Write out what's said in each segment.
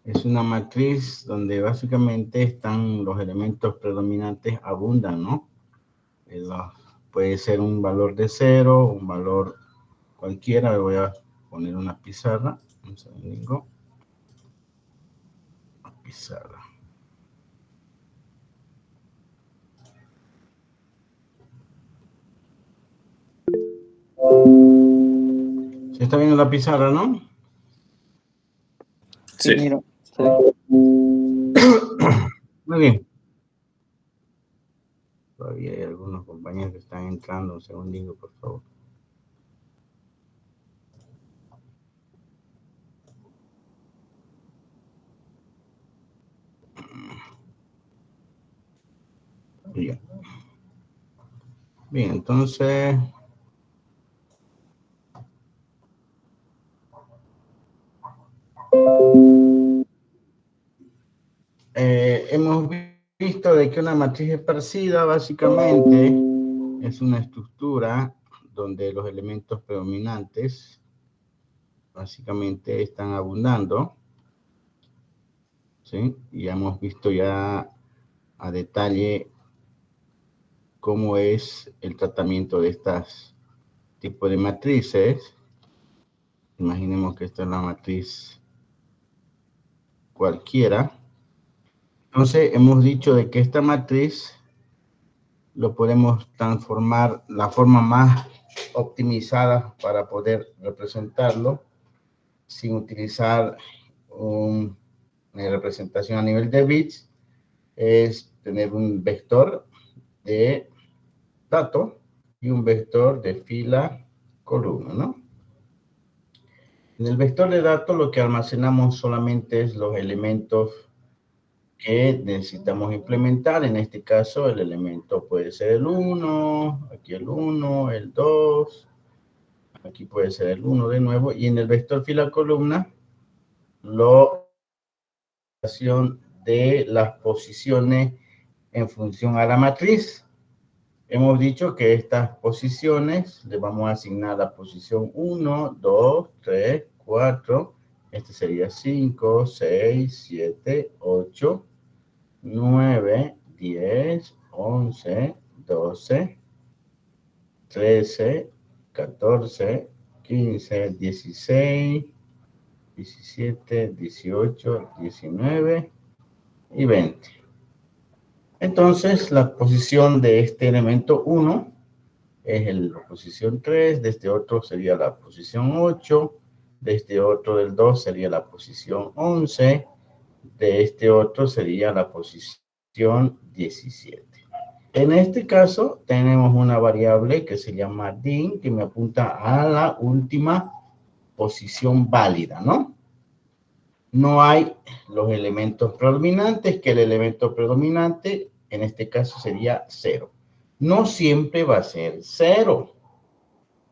Es una matriz donde básicamente están los elementos predominantes abundan, ¿no? Puede ser un valor de 0, un valor cualquiera. Voy a poner una pizarra. Un segundo. Pizarra. Se está viendo la pizarra, ¿no? Sí. Miro. Sí. Muy bien. Todavía hay algunos compañeros que están entrando. Un segundito, por favor. Bien. Bien, entonces... hemos visto de que una matriz esparcida básicamente es una estructura donde los elementos predominantes básicamente están abundando, ¿sí? Y hemos visto ya a detalle cómo es el tratamiento de estos tipos de matrices. Imaginemos que esta es la matriz cualquiera. Entonces hemos dicho de que esta matriz lo podemos transformar la forma más optimizada para poder representarlo sin utilizar una representación a nivel de bits, es tener un vector de dato y un vector de fila columna, ¿no? En el vector de datos lo que almacenamos solamente es los elementos que necesitamos implementar. En este caso el elemento puede ser el 1, aquí el 1, el 2, aquí puede ser el 1 de nuevo, y en el vector fila columna de las posiciones en función a la matriz. Hemos dicho que estas posiciones le vamos a asignar la posición 1, 2, 3, 4, este sería 5, 6, 7, 8, 9, 10, 11, 12, 13, 14, 15, 16, 17, 18, 19 y 20. Entonces, la posición de este elemento 1 es la posición 3, de este otro sería la posición 8, de este otro del 2 sería la posición 11, de este otro sería la posición 17. En este caso, tenemos una variable que se llama din, que me apunta a la última posición válida, ¿no? No hay los elementos predominantes, que el elemento predominante en este caso sería 0. No siempre va a ser 0.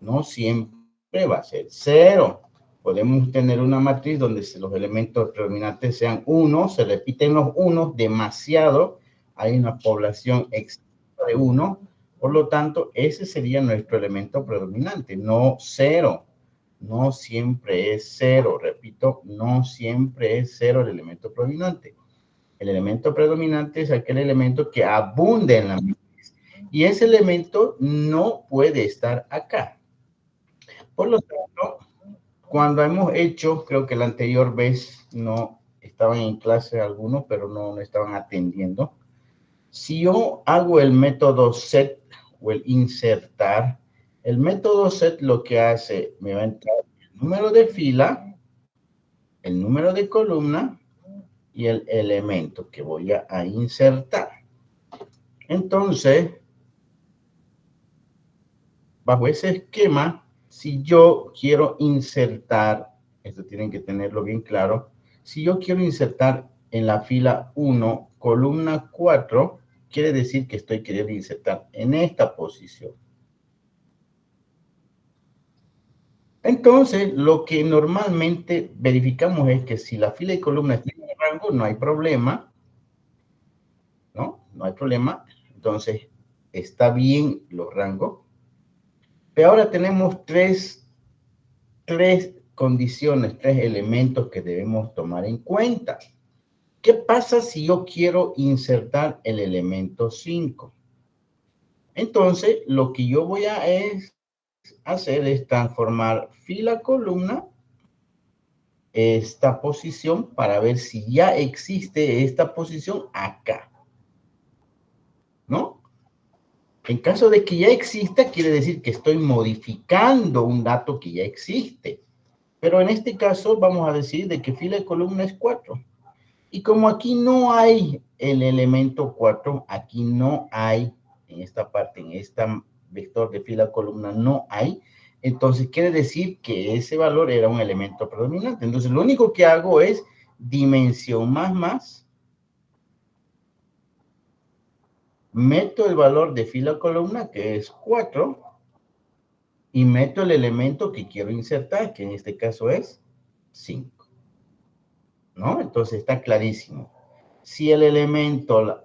No siempre va a ser 0. Podemos tener una matriz donde los elementos predominantes sean 1, se repiten los 1 demasiado, hay una población excesiva de 1, por lo tanto, ese sería nuestro elemento predominante, no 0. No siempre es 0, repito, no siempre es 0 el elemento predominante. El elemento predominante es aquel elemento que abunde en la matriz, y ese elemento no puede estar acá. Por lo tanto, cuando hemos hecho, creo que la anterior vez no estaban en clase algunos, pero no estaban atendiendo. Si yo hago el método set o el insertar, el método set lo que hace, me va a entrar el número de fila, el número de columna y el elemento que voy a insertar. Entonces, bajo ese esquema, si yo quiero insertar, esto tienen que tenerlo bien claro, si yo quiero insertar en la fila 1, columna 4, quiere decir que estoy queriendo insertar en esta posición. Entonces, lo que normalmente verificamos es que si la fila y columna tienen rango, no hay problema, ¿no? No hay problema. Entonces, está bien los rangos. Pero ahora tenemos tres condiciones, 3 elementos que debemos tomar en cuenta. ¿Qué pasa si yo quiero insertar el elemento 5? Entonces, lo que yo voy a hacer es transformar fila columna esta posición para ver si ya existe esta posición acá, ¿no? En caso de que ya exista, quiere decir que estoy modificando un dato que ya existe. Pero en este caso vamos a decir de que fila y columna es 4. Y como aquí no hay el elemento 4, aquí no hay, en esta parte, en esta vector de fila columna no hay, entonces quiere decir que ese valor era un elemento predominante. Entonces lo único que hago es dimensión más, meto el valor de fila columna que es 4 y meto el elemento que quiero insertar, que en este caso es 5. ¿No? Entonces está clarísimo. Si el elemento,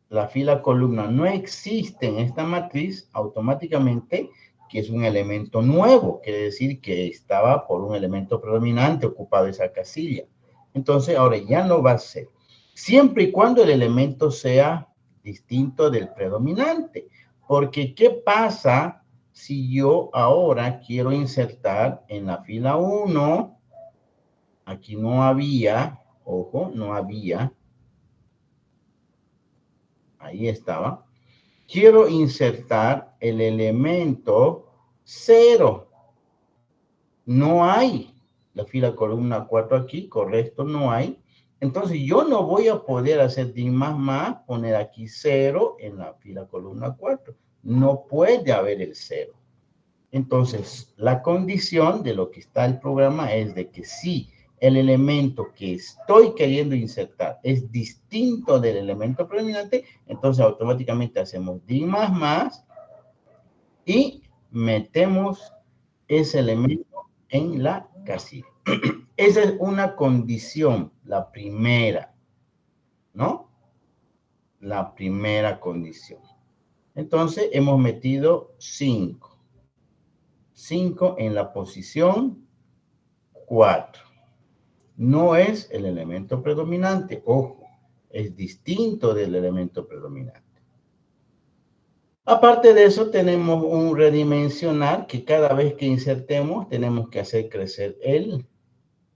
la fila columna no existe en esta matriz, automáticamente que es un elemento nuevo, quiere decir que estaba por un elemento predominante ocupado esa casilla. Entonces ahora ya no va a ser. Siempre y cuando el elemento sea distinto del predominante. Porque ¿qué pasa si yo ahora quiero insertar en la fila 1? Aquí no había, ojo, no había. Ahí estaba. Quiero insertar el elemento 0. No hay. La fila columna 4 aquí, correcto, no hay. Entonces yo no voy a poder hacer din más, poner aquí 0 en la fila columna 4. No puede haber el 0. Entonces, la condición de lo que está el programa es de que si el elemento que estoy queriendo insertar es distinto del elemento predominante, entonces automáticamente hacemos din más y metemos ese elemento en la casilla. Esa es una condición, la primera, ¿no? La primera condición. Entonces, hemos metido 5. 5 en la posición 4. No es el elemento predominante, ojo, es distinto del elemento predominante. Aparte de eso, tenemos un redimensionar que cada vez que insertemos tenemos que hacer crecer el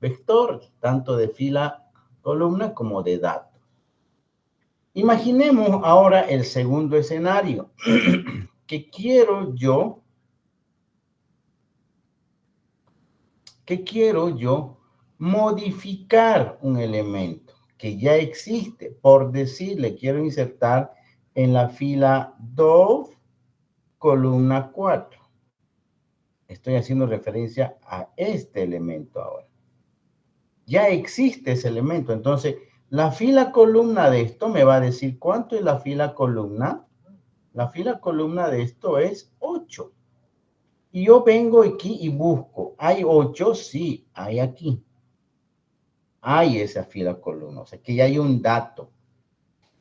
vector, tanto de fila, columna como de datos. Imaginemos ahora el segundo escenario, que quiero yo modificar un elemento que ya existe. Por decirle, quiero insertar en la fila 2, columna 4. Estoy haciendo referencia a este elemento ahora. Ya existe ese elemento. Entonces, la fila columna de esto me va a decir cuánto es la fila columna. La fila columna de esto es 8. Y yo vengo aquí y busco. ¿Hay 8? Sí, hay aquí. Hay esa fila columna, o sea que ya hay un dato.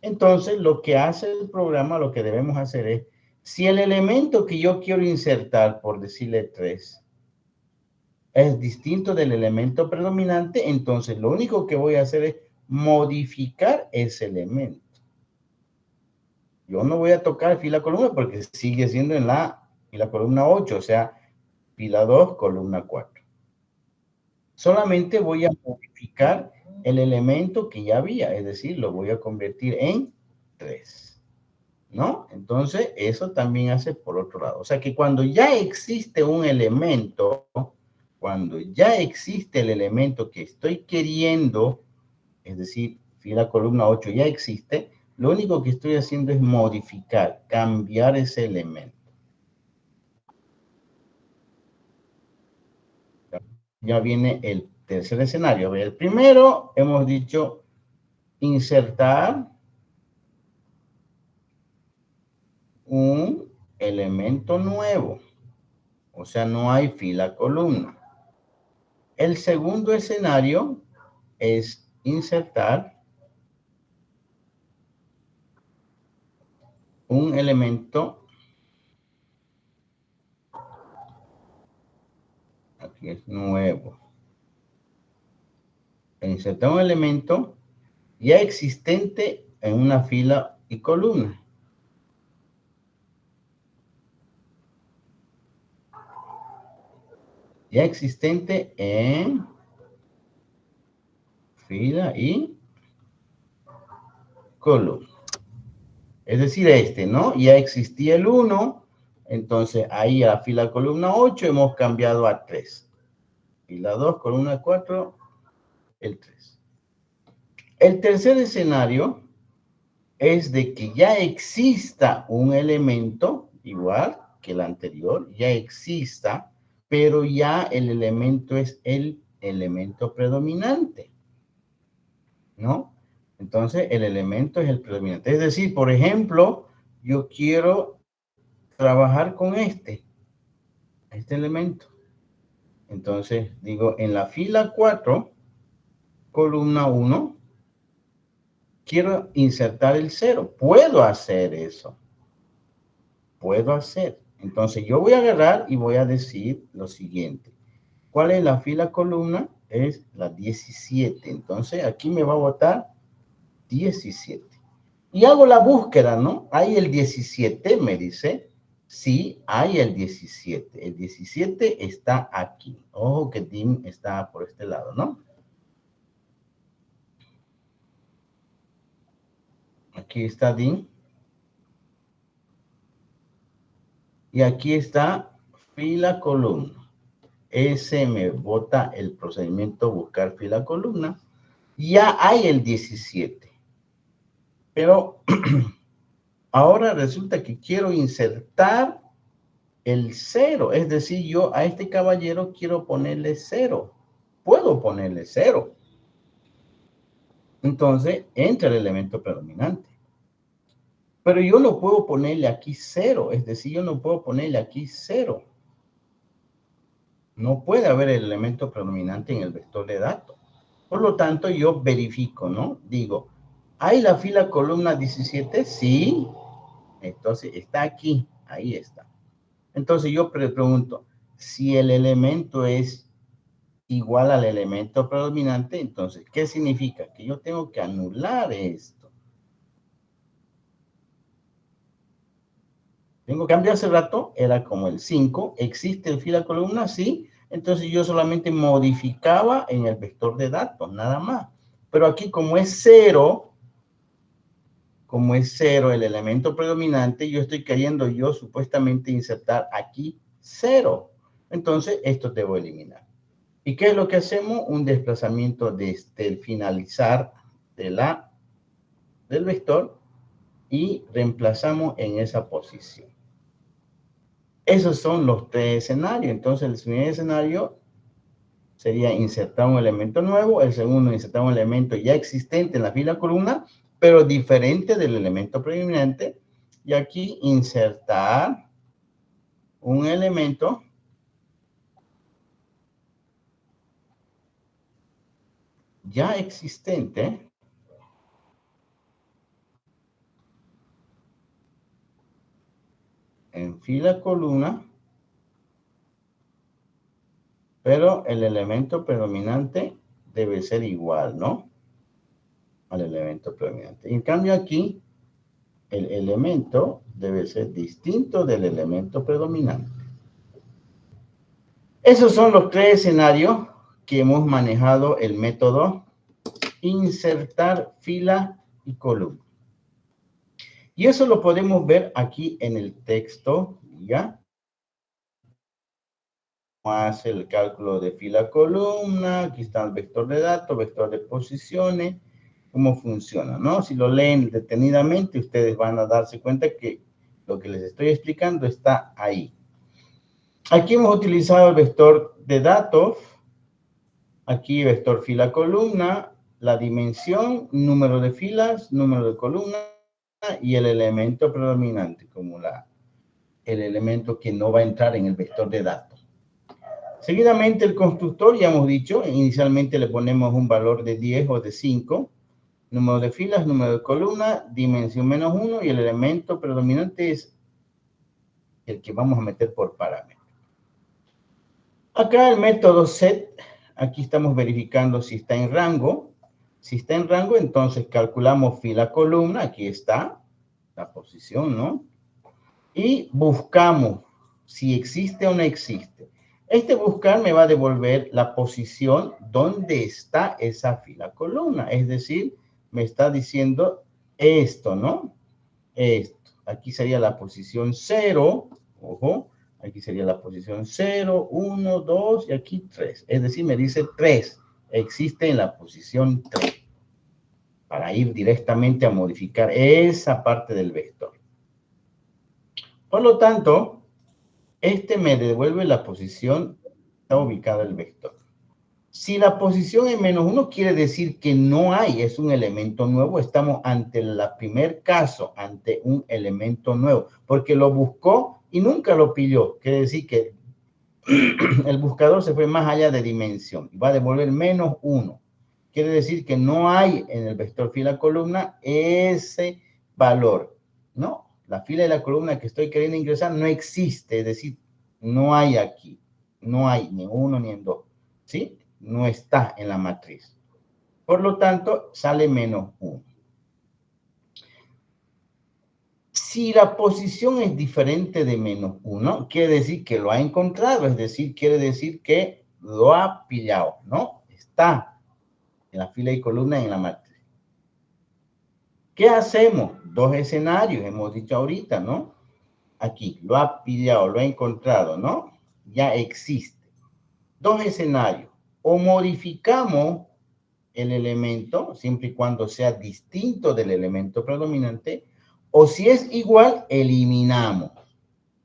Entonces, lo que hace el programa, lo que debemos hacer es, si el elemento que yo quiero insertar, por decirle 3, es distinto del elemento predominante, entonces lo único que voy a hacer es modificar ese elemento. Yo no voy a tocar fila columna porque sigue siendo en la fila columna 8, o sea, fila 2, columna 4. Solamente voy a modificar el elemento que ya había, es decir, lo voy a convertir en 3, ¿no? Entonces, eso también hace por otro lado. O sea que cuando ya existe un elemento, cuando ya existe el elemento que estoy queriendo, es decir, fila columna 8 ya existe, lo único que estoy haciendo es modificar, cambiar ese elemento. Ya viene el tercer escenario. El primero, hemos dicho insertar un elemento nuevo. O sea, no hay fila columna. El segundo escenario es insertar un elemento, aquí es nuevo. insertar un elemento ya existente en una fila y columna. Ya existente en fila y columna. Es decir, ¿no? Ya existía el 1, entonces ahí a la fila columna 8 hemos cambiado a 3. Fila 2, columna 4, el 3. El tercer escenario es de que ya exista un elemento, igual que el anterior, ya exista, pero ya el elemento es el elemento predominante, ¿no? Entonces, el elemento es el predominante. Es decir, por ejemplo, yo quiero trabajar con este elemento. Entonces, digo, en la fila 4, columna 1, quiero insertar el 0. Puedo hacer eso. Puedo hacer. Entonces, yo voy a agarrar y voy a decir lo siguiente. ¿Cuál es la fila columna? Es la 17. Entonces, aquí me va a botar 17. Y hago la búsqueda, ¿no? Hay el 17, me dice. Sí, hay el 17. El 17 está aquí. Ojo que DIM está por este lado, ¿no? Aquí está DIM. Y aquí está fila columna. Ese me bota el procedimiento buscar fila columna. Ya hay el 17. Pero ahora resulta que quiero insertar el 0. Es decir, yo a este caballero quiero ponerle 0. Puedo ponerle 0. Entonces, entra el elemento predominante. Pero yo no puedo ponerle aquí 0. Es decir, yo no puedo ponerle aquí 0. No puede haber el elemento predominante en el vector de datos. Por lo tanto, yo verifico, ¿no? Digo, ¿hay la fila columna 17? Sí. Entonces, está aquí. Ahí está. Entonces, yo pregunto, si el elemento es igual al elemento predominante, entonces, ¿qué significa? Que yo tengo que anular esto. Tengo cambio hace rato, era como el 5. ¿Existe el fila columna? Sí. Entonces, yo solamente modificaba en el vector de datos, nada más. Pero aquí, como es 0, el elemento predominante, yo estoy queriendo yo supuestamente insertar aquí 0. Entonces, esto debo eliminar. ¿Y qué es lo que hacemos? Un desplazamiento desde el finalizar del vector y reemplazamos en esa posición. Esos son los tres escenarios. Entonces, el primer escenario sería insertar un elemento nuevo. El segundo, insertar un elemento ya existente en la fila columna, pero diferente del elemento predominante. Y aquí insertar un elemento ya existente en fila columna, pero el elemento predominante debe ser igual, ¿no? Al elemento predominante. En cambio aquí, el elemento debe ser distinto del elemento predominante. Esos son los tres escenarios que hemos manejado el método insertar fila y columna. Y eso lo podemos ver aquí en el texto, ¿ya? Hace el cálculo de fila-columna, aquí está el vector de datos, vector de posiciones, cómo funciona, ¿no? Si lo leen detenidamente, ustedes van a darse cuenta que lo que les estoy explicando está ahí. Aquí hemos utilizado el vector de datos, aquí vector fila-columna, la dimensión, número de filas, número de columnas y el elemento predominante, como el elemento que no va a entrar en el vector de datos. Seguidamente el constructor, ya hemos dicho, inicialmente le ponemos un valor de 10 o de 5, número de filas, número de columna, dimensión menos 1 y el elemento predominante es el que vamos a meter por parámetro. Acá el método set, Aquí estamos verificando si está en rango. Si está en rango, entonces calculamos fila columna. Aquí está la posición, ¿no? Y buscamos si existe o no existe. Este buscar me va a devolver la posición donde está esa fila columna. Es decir, me está diciendo esto, ¿no? Esto. Aquí sería la posición 0. Ojo. Aquí sería la posición 0, 1, 2 y aquí 3. Es decir, me dice 3. Existe en la posición 3. Para ir directamente a modificar esa parte del vector. Por lo tanto, este me devuelve la posición donde está ubicado el vector. Si la posición es -1, quiere decir que no hay, es un elemento nuevo. Estamos ante el primer caso, ante un elemento nuevo, porque lo buscó y nunca lo pilló. Quiere decir que el buscador se fue más allá de dimensión y va a devolver -1. Quiere decir que no hay en el vector fila columna ese valor, ¿no? La fila y la columna que estoy queriendo ingresar no existe, es decir, no hay aquí, no hay ni en 1 ni en 2, ¿sí? No está en la matriz. Por lo tanto, sale -1. Si la posición es diferente de -1, quiere decir que lo ha encontrado, es decir, quiere decir que lo ha pillado, ¿no? Está en la fila y columna en la matriz. ¿Qué hacemos? Dos escenarios, hemos dicho ahorita, ¿no? Aquí, lo ha pillado, lo ha encontrado, ¿no? Ya existe. Dos escenarios. O modificamos el elemento, siempre y cuando sea distinto del elemento predominante, o si es igual, eliminamos.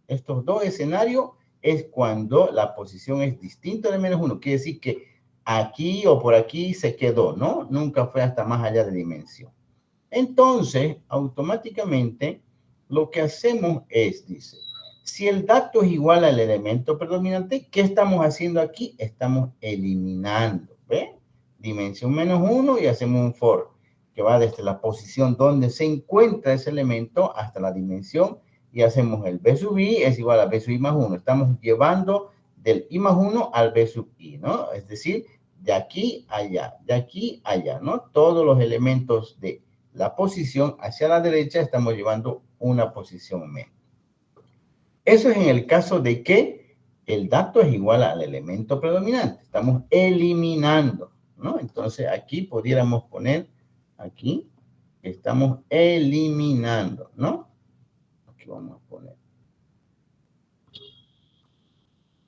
Estos dos escenarios es cuando la posición es distinta de -1. Quiere decir que aquí o por aquí se quedó, ¿no? Nunca fue hasta más allá de dimensión. Entonces, automáticamente, lo que hacemos es, dice, si el dato es igual al elemento predominante, ¿qué estamos haciendo aquí? Estamos eliminando, ¿ve? Dimensión -1 y hacemos un for, que va desde la posición donde se encuentra ese elemento hasta la dimensión, y hacemos el b sub i es igual a b sub i más 1. Estamos llevando del i más 1 al b sub i, ¿no? Es decir, de aquí a allá, ¿no? Todos los elementos de la posición hacia la derecha, estamos llevando una posición menos. Eso es en el caso de que el dato es igual al elemento predominante. Estamos eliminando, ¿no? Entonces aquí pudiéramos poner, aquí, estamos eliminando, ¿no? Aquí vamos a poner.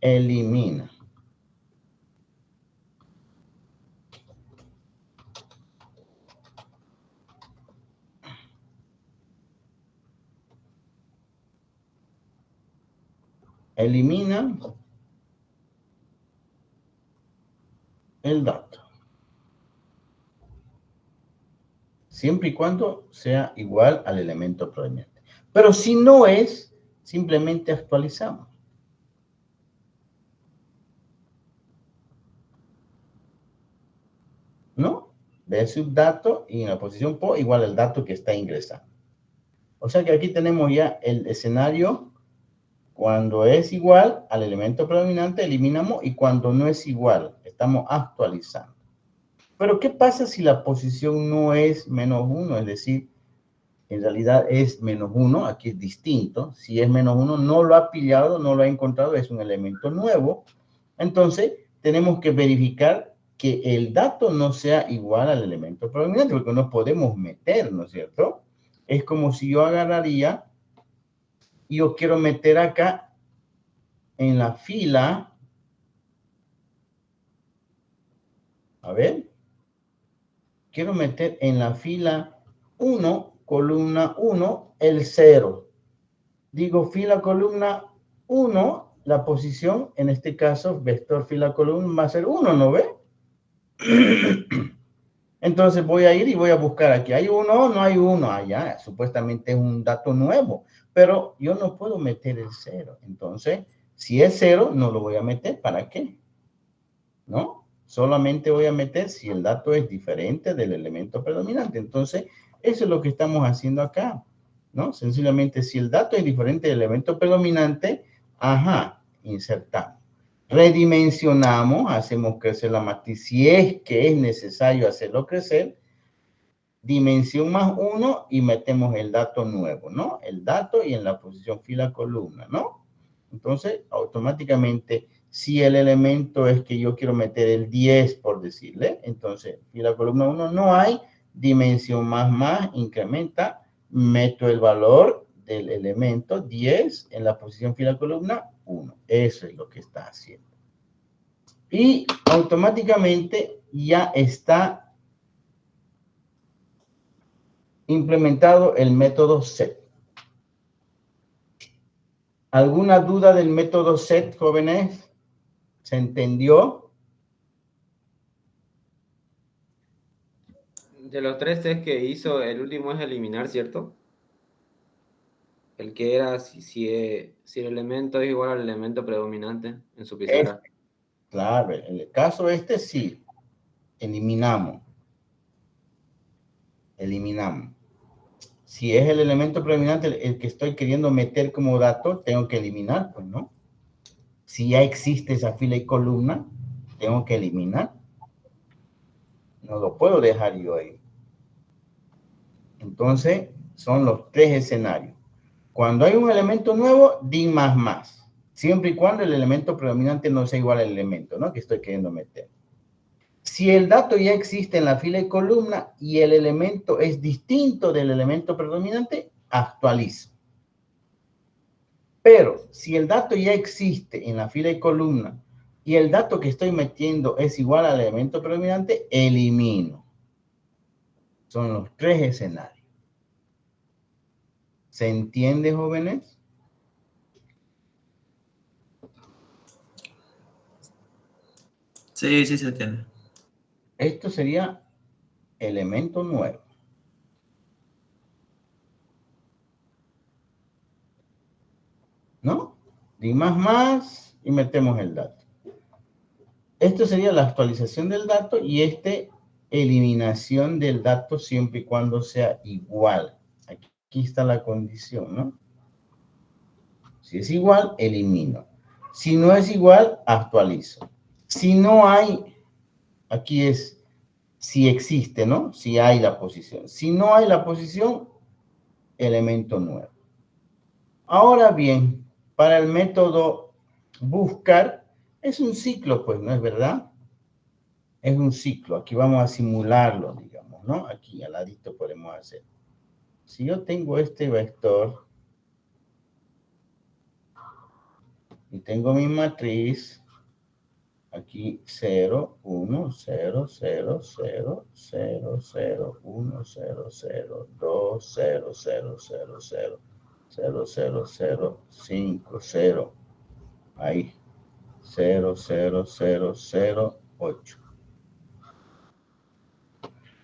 Elimina. Elimina el dato. Siempre y cuando sea igual al elemento predominante. Pero si no es, simplemente actualizamos. ¿No? De subdato y en la posición po igual al dato que está ingresando. O sea que aquí tenemos ya el escenario. Cuando es igual al elemento predominante, eliminamos, y cuando no es igual, estamos actualizando. Pero ¿qué pasa si la posición no es -1? Es decir, en realidad es -1, aquí es distinto. Si es -1, no lo ha pillado, no lo ha encontrado, es un elemento nuevo. Entonces, tenemos que verificar que el dato no sea igual al elemento predominante, porque no podemos meter, ¿no es cierto? Es como si yo agarraría y yo quiero meter acá en la fila, a ver, quiero meter en la fila 1, columna 1, el 0. Digo fila columna 1, la posición, en este caso, vector fila columna va a ser 1, ¿no ve? Entonces voy a ir y voy a buscar aquí. ¿Hay uno? No hay uno. Allá, supuestamente es un dato nuevo, pero yo no puedo meter el 0. Entonces, si es 0, no lo voy a meter. ¿Para qué? ¿No? Solamente voy a meter si el dato es diferente del elemento predominante. Entonces, eso es lo que estamos haciendo acá, ¿no? Sencillamente, si el dato es diferente del elemento predominante, ajá, insertamos. Redimensionamos, hacemos crecer la matriz. Si es que es necesario hacerlo crecer, dimensión más 1 y metemos el dato nuevo, ¿no? El dato y en la posición fila columna, ¿no? Entonces, automáticamente, si el elemento es que yo quiero meter el 10, por decirle, entonces, fila columna 1 no hay, dimensión más, incrementa, meto el valor del elemento 10 en la posición fila columna 1. Eso es lo que está haciendo. Y automáticamente ya está implementado el método set. ¿Alguna duda del método set, jóvenes? ¿Se entendió? De los tres test que hizo, el último es eliminar, ¿cierto? El que era si el elemento es igual al elemento predominante en su pizarra. Claro, en el caso este sí, eliminamos. Si es el elemento predominante el que estoy queriendo meter como dato, tengo que eliminar, pues, ¿no? Si ya existe esa fila y columna, tengo que eliminar. No lo puedo dejar yo ahí. Entonces, son los tres escenarios. Cuando hay un elemento nuevo, di más. Siempre y cuando el elemento predominante no sea igual al elemento, ¿no? Que estoy queriendo meter. Si el dato ya existe en la fila y columna y el elemento es distinto del elemento predominante, actualizo. Pero si el dato ya existe en la fila y columna y el dato que estoy metiendo es igual al elemento predominante, elimino. Son los tres escenarios. ¿Se entiende, jóvenes? Sí, sí se entiende. Esto sería elemento nuevo. ¿No? Di más y metemos el dato. Esto sería la actualización del dato y eliminación del dato siempre y cuando sea igual. Aquí está la condición, ¿no? Si es igual, elimino. Si no es igual, actualizo. Si no hay, aquí es si existe, ¿no? Si hay la posición. Si no hay la posición, elemento nuevo. Ahora bien, para el método buscar, es un ciclo, pues, ¿no es verdad? Es un ciclo. Aquí vamos a simularlo, digamos, ¿no? Aquí al ladito podemos hacer. Si yo tengo este vector y tengo mi matriz, aquí 0, 1, 0, 0, 0, 0, 0, 1, 0, 0, 2, 0, 0, 0, 0, 0, 0, 0, 5, 0. Ahí. 0, 0, 0, 0, 8.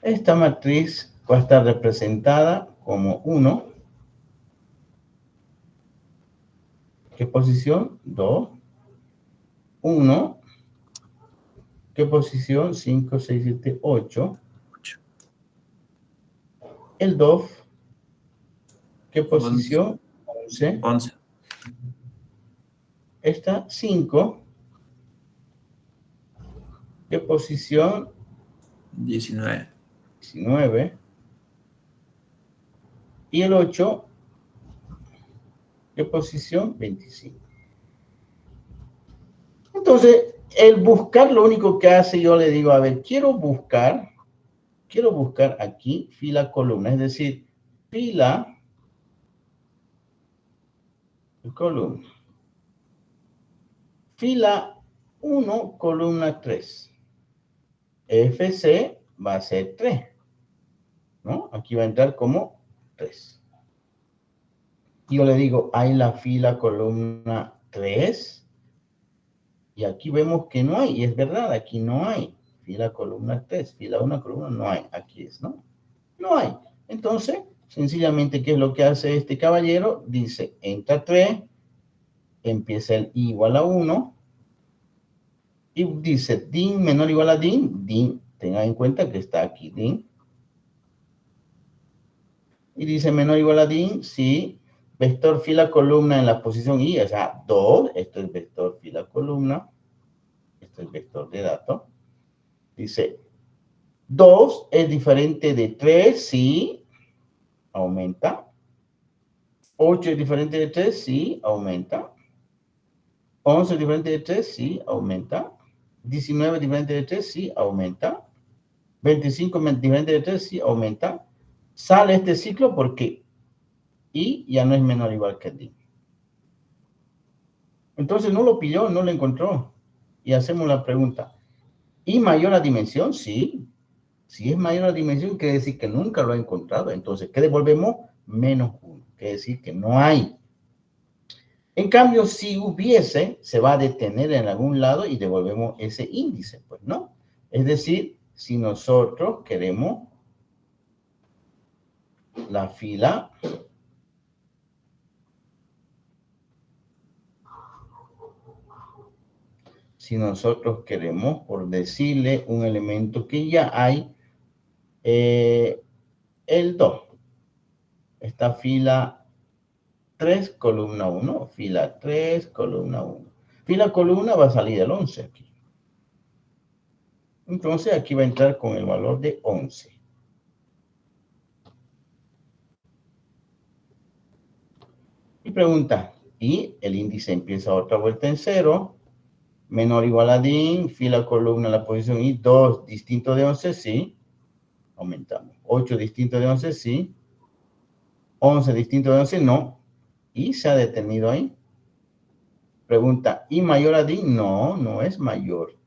Esta matriz va a estar representada como 1. ¿Qué posición? 2. 1. ¿Qué posición? 5, 6, 7, 8. El 2. ¿Qué posición? 11. 11. Esta 5. ¿Qué posición? 19. 19. Y el 8. ¿Qué posición? 25. Entonces, el buscar lo único que hace, yo le digo, a ver, quiero buscar aquí fila columna, es decir, fila columna. Fila 1, columna 3. FC va a ser 3, ¿no? Aquí va a entrar como 3. Yo le digo, hay la fila columna 3. Y aquí vemos que no hay, y es verdad, aquí no hay. Fila columna 3, fila 1, columna no hay. Aquí es, ¿no? No hay. Entonces, sencillamente, ¿qué es lo que hace este caballero? Dice, entra 3, empieza el i igual a 1, y dice din menor o igual a din, tengan en cuenta que está aquí din. Y dice menor o igual a din si vector fila columna en la posición i, o sea, 2, esto es vector fila columna, este es el vector de datos. Dice, 2 es diferente de 3, sí, aumenta. 8 es diferente de 3, sí, aumenta. 11 es diferente de 3, sí, aumenta. 19 es diferente de 3, sí, aumenta. 25 es diferente de 3, sí, aumenta. Sale este ciclo porque I ya no es menor o igual que D. Entonces no lo pilló, no lo encontró. Y hacemos la pregunta, ¿I mayor a dimensión? Sí. Si es mayor a dimensión, quiere decir que nunca lo ha encontrado. Entonces, ¿qué devolvemos? Menos 1. Quiere decir que no hay. En cambio, si hubiese, se va a detener en algún lado y devolvemos ese índice. Pues no. Es decir, si nosotros queremos la fila si nosotros queremos, por decirle un elemento que ya hay, el 2. Esta fila 3, columna 1, fila 3, columna 1. Fila columna va a salir el 11 aquí. Entonces aquí va a entrar con el valor de 11. Y pregunta, y el índice empieza otra vuelta en 0, menor o igual a DIN, fila columna la posición I, 2 distinto de 11, sí, aumentamos. 8 distinto de 11, sí. 11 distinto de 11, no. Y se ha detenido ahí. Pregunta, ¿I mayor a DIN? No, no es mayor.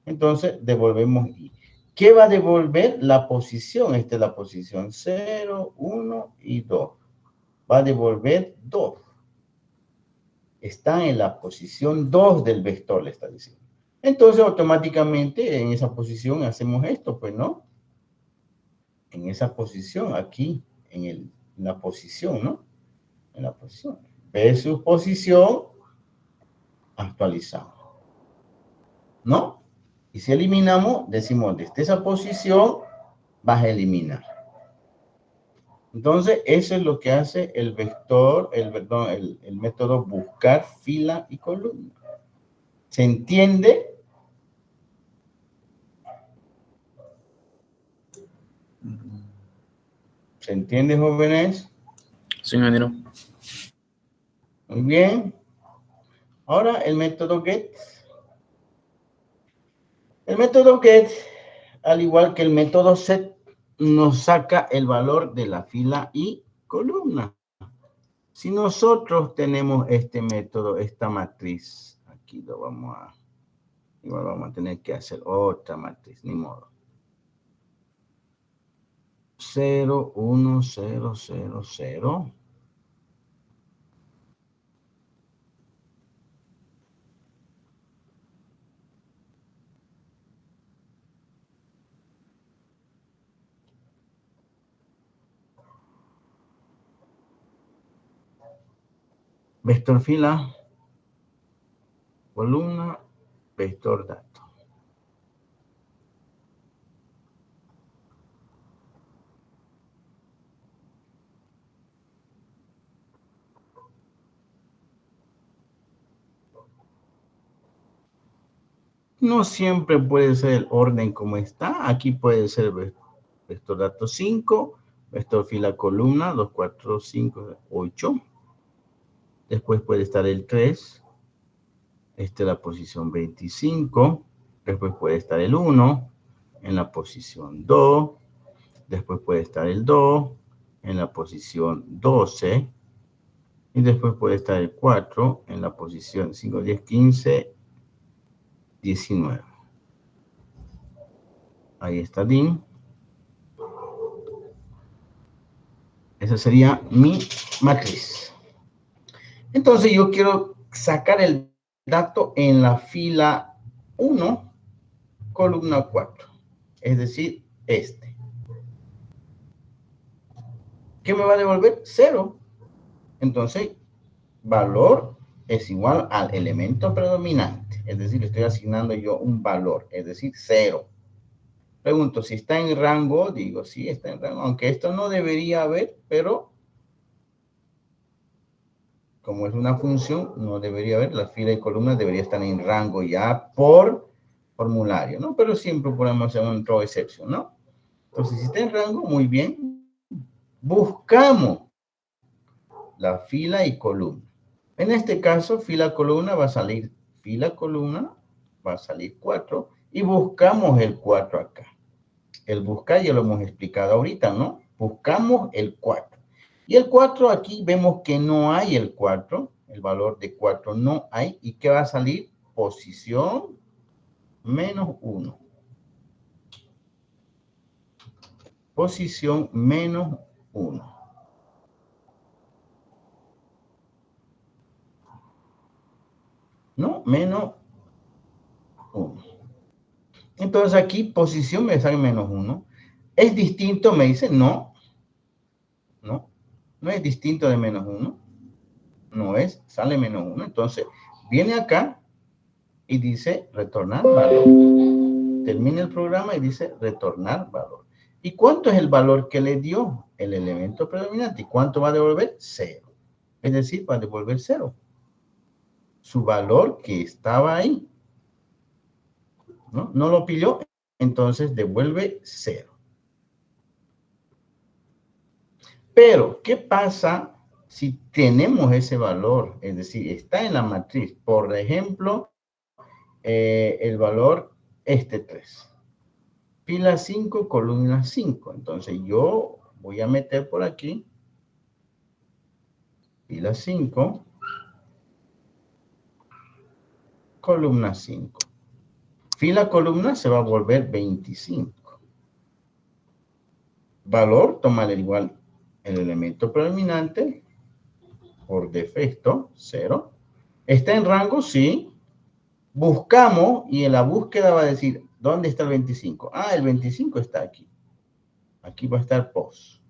Entonces, devolvemos I. ¿Qué va a devolver? La posición. Esta es la posición 0, 1 y 2. Va a devolver 2. Está en la posición 2 del vector, le está diciendo. Entonces, automáticamente, en esa posición hacemos esto, pues, ¿no? En esa posición, aquí, en la posición, ¿no? En la posición. Versus posición, actualizamos. ¿No? Y si eliminamos, decimos, desde esa posición, vas a eliminar. Entonces, eso es lo que hace el vector, el método buscar fila y columna. ¿Se entiende? ¿Se entiende, jóvenes? Sí, ingeniero. Muy bien. Ahora, el método get. El método get, al igual que el método set, nos saca el valor de la fila y columna. Si nosotros tenemos este método, esta matriz, aquí lo vamos a, igual vamos a tener que hacer otra matriz, ni modo. 0, 1, 0, 0, 0. Vector fila, columna, vector dato. No siempre puede ser el orden como está. Aquí puede ser vector dato 5, vector fila columna 2, 4, 5, 8. Después puede estar el 3. Esta es la posición 25. Después puede estar el 1 en la posición 2. Después puede estar el 2 en la posición 12. Y después puede estar el 4 en la posición 5, 10, 15, 19. Ahí está DIN. Esa sería mi matriz. Entonces yo quiero sacar el dato en la fila 1, columna 4. Es decir, este. ¿Qué me va a devolver? 0. Entonces, valor es igual al elemento predominante. Es decir, le estoy asignando yo un valor, es decir, 0. Pregunto, si está en rango, digo, sí, está en rango. Aunque esto no debería haber, pero como es una función, no debería haber, la fila y columna debería estar en rango ya por formulario, ¿no? Pero siempre podemos hacer un throw exception, ¿no? Entonces, si está en rango, muy bien. Buscamos la fila y columna. En este caso, fila, columna va a salir, fila, columna va a salir 4 y buscamos el 4 acá. El buscar ya lo hemos explicado ahorita, ¿no? Buscamos el 4. Y el 4 aquí vemos que no hay el 4, el valor de 4 no hay. ¿Y qué va a salir? Posición menos 1. Posición menos 1. ¿No? Menos 1. Entonces aquí posición me sale menos 1. ¿Es distinto? Me dice no. No. No es distinto de menos 1. No es, sale menos 1. Entonces viene acá y dice retornar valor. Termina el programa y dice retornar valor. ¿Y cuánto es el valor que le dio el elemento predominante? ¿Y cuánto va a devolver? 0. Es decir, va a devolver 0. Su valor que estaba ahí. No lo pidió, entonces devuelve 0. Pero, ¿qué pasa si tenemos ese valor? Es decir, está en la matriz. Por ejemplo, el valor 3. Fila 5, columna 5. Entonces, yo voy a meter por aquí fila 5, columna 5. Fila, columna se va a volver 25. Valor, tomar igual el elemento predominante, por defecto, 0. ¿Está en rango? Sí. Buscamos y en la búsqueda va a decir, ¿dónde está el 25? Ah, el 25 está aquí. Aquí va a estar post.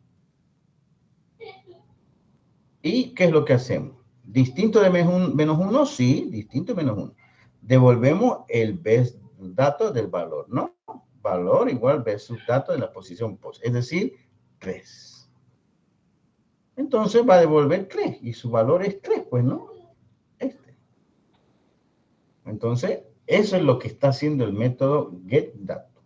¿Y qué es lo que hacemos? ¿Distinto de menos 1? Sí, distinto de menos 1. Devolvemos el best dato del valor, ¿no? Valor igual versus dato de la posición post, es decir, 3. Entonces va a devolver 3 y su valor es 3, pues, ¿no? Entonces, eso es lo que está haciendo el método getDato.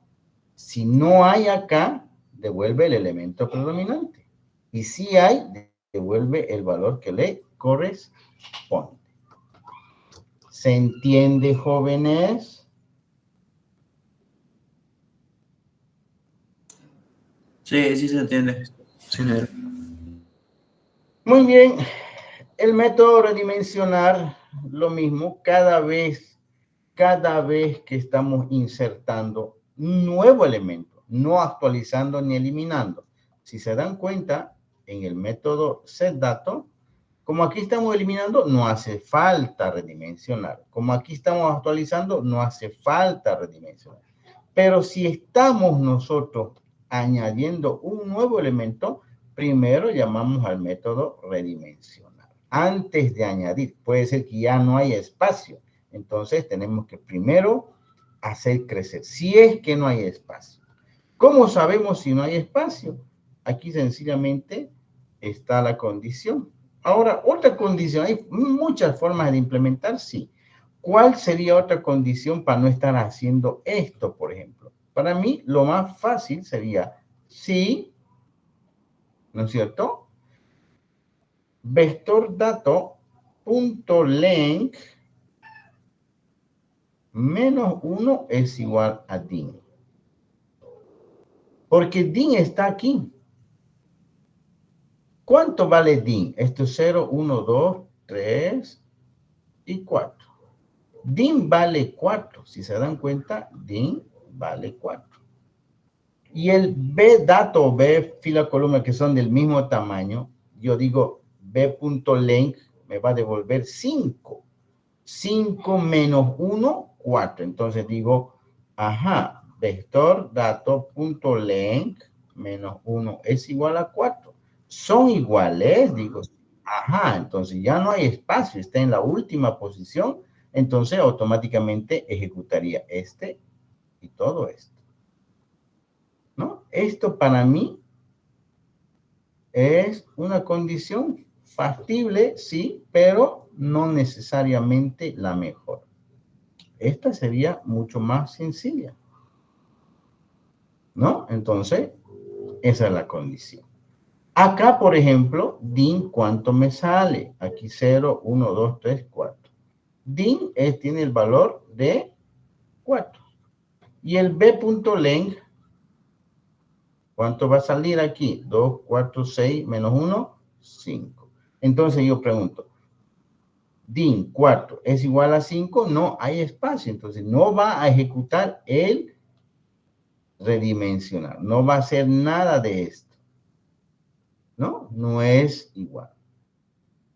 Si no hay acá, devuelve el elemento predominante. Y si hay, devuelve el valor que le corresponde. ¿Se entiende, jóvenes? Sí, sí se entiende. Sí, leer. Muy bien. El método redimensionar, lo mismo, cada vez que estamos insertando un nuevo elemento, no actualizando ni eliminando. Si se dan cuenta, en el método setDato, como aquí estamos eliminando, no hace falta redimensionar. Como aquí estamos actualizando, no hace falta redimensionar. Pero si estamos nosotros añadiendo un nuevo elemento, primero llamamos al método redimensionar. Antes de añadir, puede ser que ya no hay espacio. Entonces tenemos que primero hacer crecer, si es que no hay espacio. ¿Cómo sabemos si no hay espacio? Aquí sencillamente está la condición. Ahora, otra condición, hay muchas formas de implementar, sí. ¿Cuál sería otra condición para no estar haciendo esto, por ejemplo? Para mí, lo más fácil sería si, ¿no es cierto? VectorDato.length menos 1 es igual a din. Porque din está aquí. ¿Cuánto vale din? Esto es 0, 1, 2, 3 y 4. Din vale 4. Si se dan cuenta, din vale 4. Y el B dato o B fila columna que son del mismo tamaño, yo digo B.length me va a devolver 5. 5 menos 1, 4. Entonces digo, ajá, vector dato.length menos 1 es igual a 4. Son iguales, digo, ajá, entonces ya no hay espacio, está en la última posición, entonces automáticamente ejecutaría este y todo esto. ¿No? Esto para mí es una condición factible, sí, pero no necesariamente la mejor. Esta sería mucho más sencilla, ¿no? Entonces, esa es la condición. Acá, por ejemplo, DIN, ¿cuánto me sale? Aquí 0, 1, 2, 3, 4. DIN tiene el valor de 4. Y el B.length, ¿cuánto va a salir aquí? 2, 4, 6, menos 1, 5. Entonces yo pregunto, DIN 4 es igual a 5, no hay espacio. Entonces no va a ejecutar el redimensionar. No va a hacer nada de esto. ¿No? No es igual.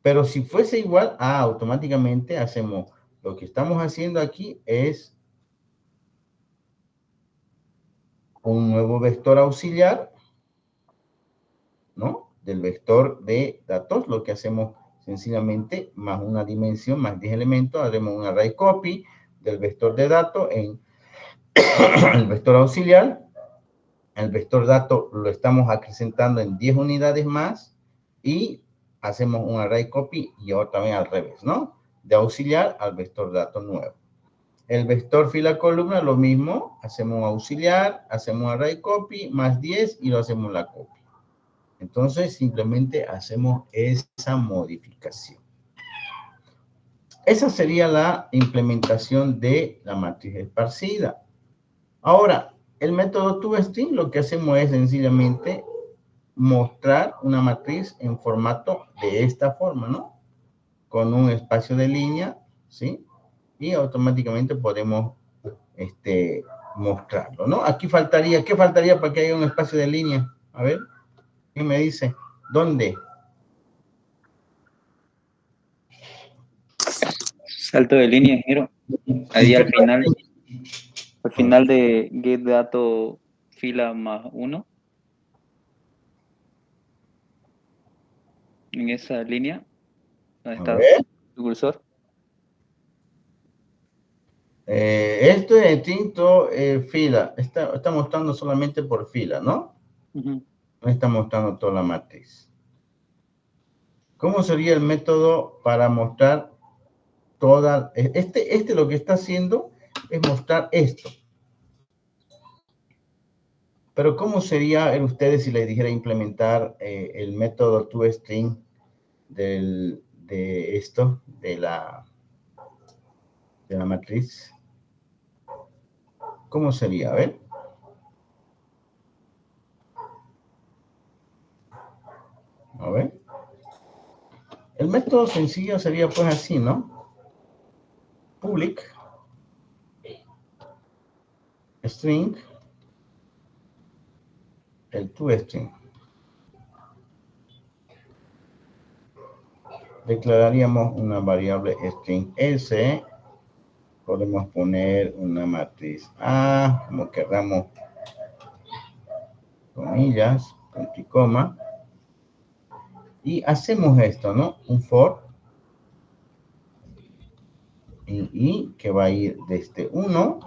Pero si fuese igual, automáticamente hacemos, lo que estamos haciendo aquí es un nuevo vector auxiliar, ¿no? Del vector de datos, lo que hacemos sencillamente, más una dimensión, más 10 elementos, haremos un array copy del vector de datos en el vector auxiliar. El vector dato lo estamos acrecentando en 10 unidades más y hacemos un array copy y otra vez al revés, ¿no? De auxiliar al vector dato nuevo. El vector fila columna, lo mismo, hacemos un auxiliar, hacemos un array copy más 10 y lo hacemos la copy. Entonces, simplemente hacemos esa modificación. Esa sería la implementación de la matriz esparcida. Ahora, el método toString lo que hacemos es sencillamente mostrar una matriz en formato de esta forma, ¿no? Con un espacio de línea, ¿sí? Y automáticamente podemos mostrarlo, ¿no? Aquí faltaría, ¿qué faltaría para que haya un espacio de línea? A ver, ¿quién me dice? ¿Dónde? Salto de línea, ingeniero. Ahí al final de get dato fila más 1, en esa línea, donde A está ver. tu cursor. Esto es distinto fila. Está mostrando solamente por fila, ¿no? Uh-huh. No está mostrando toda la matriz. ¿Cómo sería el método para mostrar toda? Lo que está haciendo es mostrar esto. Pero ¿cómo sería ustedes si les dijera implementar el método toString de la matriz? ¿Cómo sería? A ver. A ver. El método sencillo sería pues así, ¿no? Public string, el toString. Declararíamos una variable string s. Podemos poner una matriz A, como queramos, comillas, punto y coma. Y hacemos esto, ¿no? Un for y que va a ir desde 1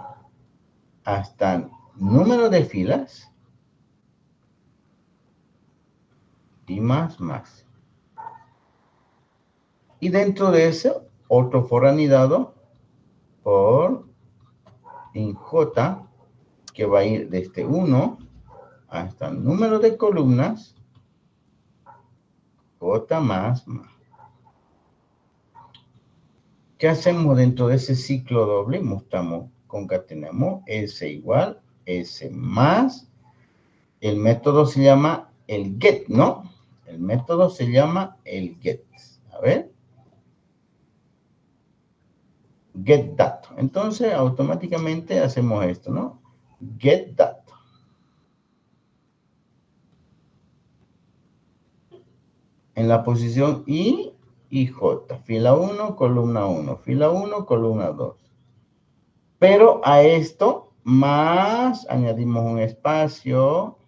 hasta número de filas y más. Y dentro de ese, otro for anidado por en J, que va a ir desde 1 hasta el número de columnas, J más. ¿Qué hacemos dentro de ese ciclo doble? Concatenamos S igual, S más. El método se llama el get, ¿no? El método se llama el get. A ver. Get dato. Entonces, automáticamente hacemos esto, ¿no? Get dato. En la posición I y J. Fila 1, columna 1. Fila 1, columna 2. Pero a esto más añadimos un espacio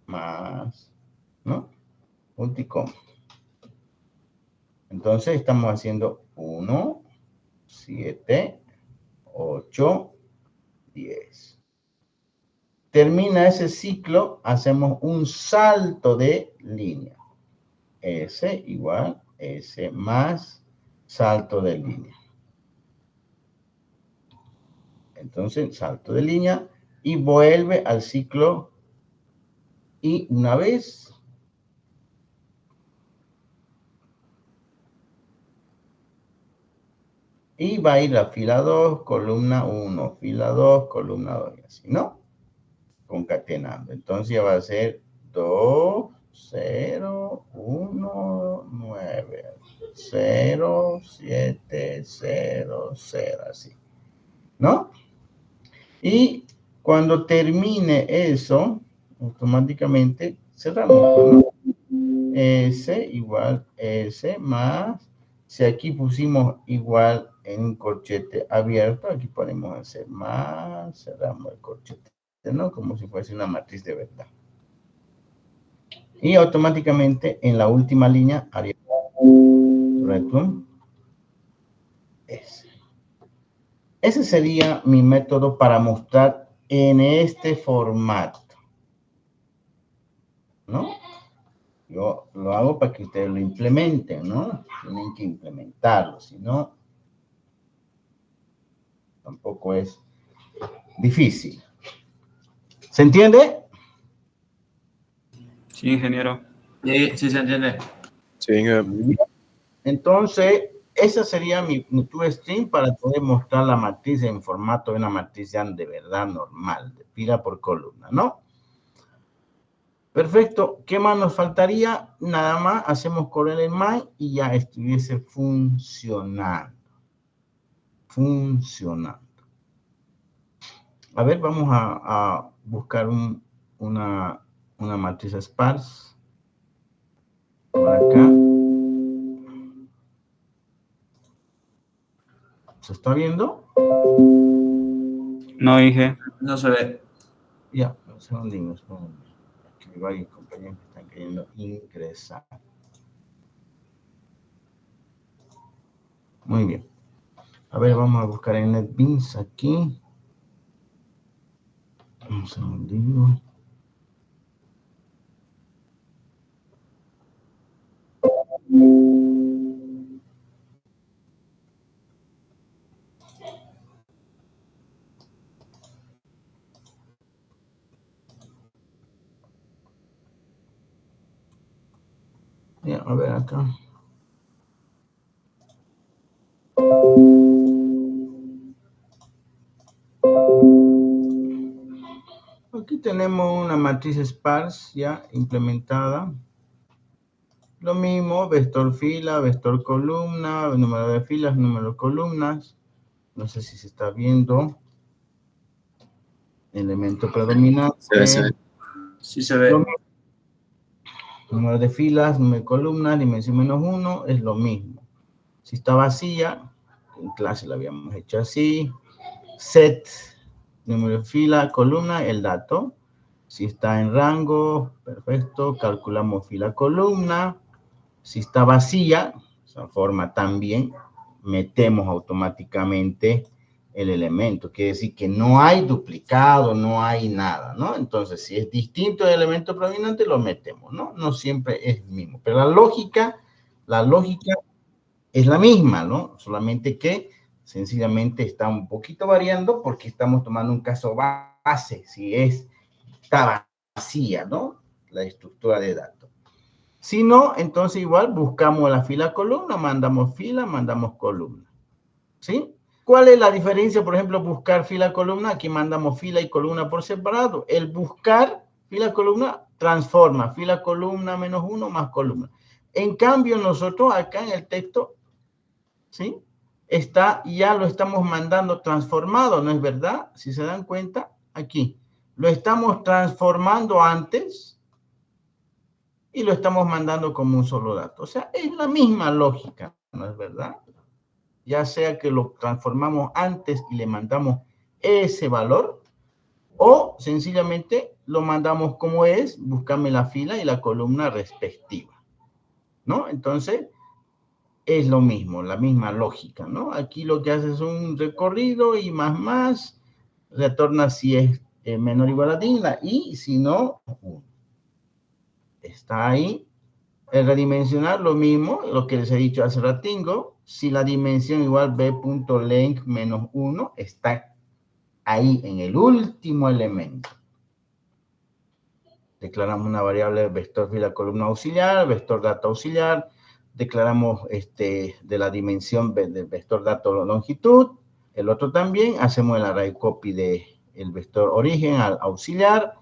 más, ¿no? Punto y coma. Entonces estamos haciendo 1, 7, 8, 10. Termina ese ciclo, hacemos un salto de línea. S igual S más salto de línea. Entonces, salto de línea y vuelve al ciclo y una vez. Y va a ir a fila 2, columna 1, fila 2, columna 2, y así, ¿no? Concatenando. Entonces ya va a ser 2, 0, 1, 9, 0, 7, 0, 0, así, ¿no? Y cuando termine eso, automáticamente cerramos, ¿no? S igual S más, si aquí pusimos igual en un corchete abierto, aquí ponemos S más, cerramos el corchete, ¿no? Como si fuese una matriz de verdad. Y automáticamente en la última línea haríamos return S. Ese sería mi método para mostrar en este formato, ¿no? Yo lo hago para que ustedes lo implementen, ¿no? Tienen que implementarlo, si no, tampoco es difícil. ¿Se entiende? Sí, ingeniero. Sí, sí se entiende. Sí, ingeniero. Entonces, esa sería mi toString para poder mostrar la matriz en formato de una matriz ya de verdad normal, de fila por columna, ¿no? Perfecto. ¿Qué más nos faltaría? Nada más hacemos correr el my y ya estuviese funcionando. Funcionando. A ver, vamos a buscar una matriz sparse. Por acá. ¿Se está viendo? No, Inge. No se ve. Ya, un segundín. Aquí hay varios compañeros que están queriendo ingresar. Muy bien. A ver, vamos a buscar en NetBeans aquí. Un segundín. Ya, a ver acá. Aquí tenemos una matriz sparse ya implementada. Lo mismo, vector fila, vector columna, número de filas, número de columnas. No sé si se está viendo. Elemento predominante. Se ve. Sí se ve. Número de filas, número de columnas, dimensión -1, es lo mismo. Si está vacía, en clase la habíamos hecho así. Set, número de fila, columna, el dato. Si está en rango, perfecto, calculamos fila, columna. Si está vacía, esa forma también, metemos automáticamente el elemento. Quiere decir que no hay duplicado, no hay nada, ¿no? Entonces, si es distinto el elemento predominante, lo metemos, ¿no? No siempre es el mismo. Pero la lógica es la misma, ¿no? Solamente que sencillamente está un poquito variando porque estamos tomando un caso base, si está vacía, ¿no? La estructura de datos. Si no, entonces igual buscamos la fila columna, mandamos columna. ¿Sí? ¿Cuál es la diferencia, por ejemplo, buscar fila columna? Aquí mandamos fila y columna por separado. El buscar fila columna transforma fila columna -1 más columna. En cambio, nosotros acá en el texto, ¿sí? Ya lo estamos mandando transformado, ¿no es verdad? Si se dan cuenta, aquí. Lo estamos transformando antes y lo estamos mandando como un solo dato. O sea, es la misma lógica, ¿no es verdad? Ya sea que lo transformamos antes y le mandamos ese valor, o sencillamente lo mandamos como es, búscame la fila y la columna respectiva, ¿no? Entonces, es lo mismo, la misma lógica, ¿no? Aquí lo que hace es un recorrido y más, retorna si es menor o igual a 10, y si no, 1. Está ahí El redimensionar lo mismo, lo que les he dicho hace ratingo. Si la dimensión igual b.length menos 1 está ahí en el último elemento. Declaramos una variable vector fila columna auxiliar, vector dato auxiliar. Declaramos de la dimensión del vector dato longitud. El otro también. Hacemos el array copy del vector origen al auxiliar.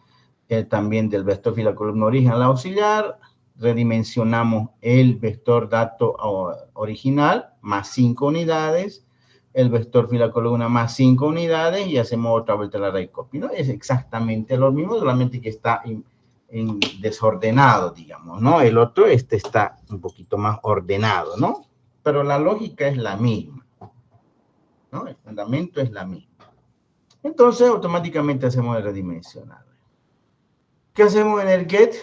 También del vector fila columna origen al auxiliar. Redimensionamos el vector dato original más 5 unidades, el vector fila columna más 5 unidades y hacemos otra vuelta el array copy, ¿no? Es exactamente lo mismo, solamente que está en desordenado, digamos, ¿no? El otro, está un poquito más ordenado, ¿no? Pero la lógica es la misma, ¿no? El fundamento es la misma. Entonces, automáticamente hacemos el redimensionar. ¿Qué hacemos en el get?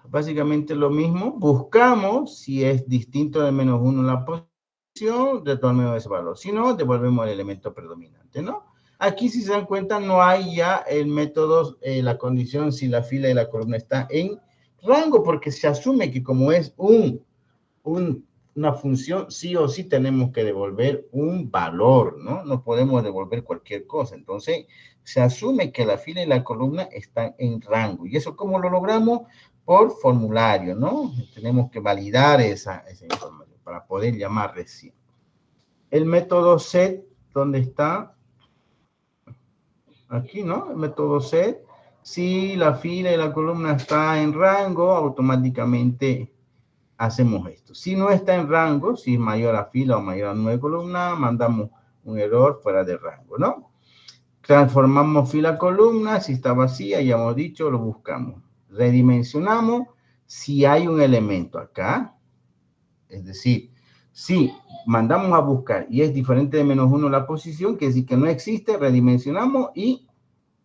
Básicamente lo mismo. Buscamos si es distinto de menos 1 la posición, retornamos ese valor. Si no, devolvemos el elemento predominante, ¿no? Aquí, si se dan cuenta, no hay ya el método, la condición si la fila y la columna está en rango, porque se asume que como es una función, sí o sí tenemos que devolver un valor, ¿no? No podemos devolver cualquier cosa. Entonces, se asume que la fila y la columna están en rango. ¿Y eso cómo lo logramos? Por formulario, ¿no? Tenemos que validar esa información para poder llamar recién. El método set, ¿dónde está? Aquí, ¿no? El método set. Si la fila y la columna está en rango, automáticamente hacemos esto. Si no está en rango, si es mayor a fila o mayor a 9 columnas, mandamos un error fuera de rango, ¿no? Transformamos fila columna, si está vacía, ya hemos dicho, lo buscamos. Redimensionamos si hay un elemento acá, es decir, si mandamos a buscar y es diferente de menos 1 la posición, que decir que no existe, redimensionamos y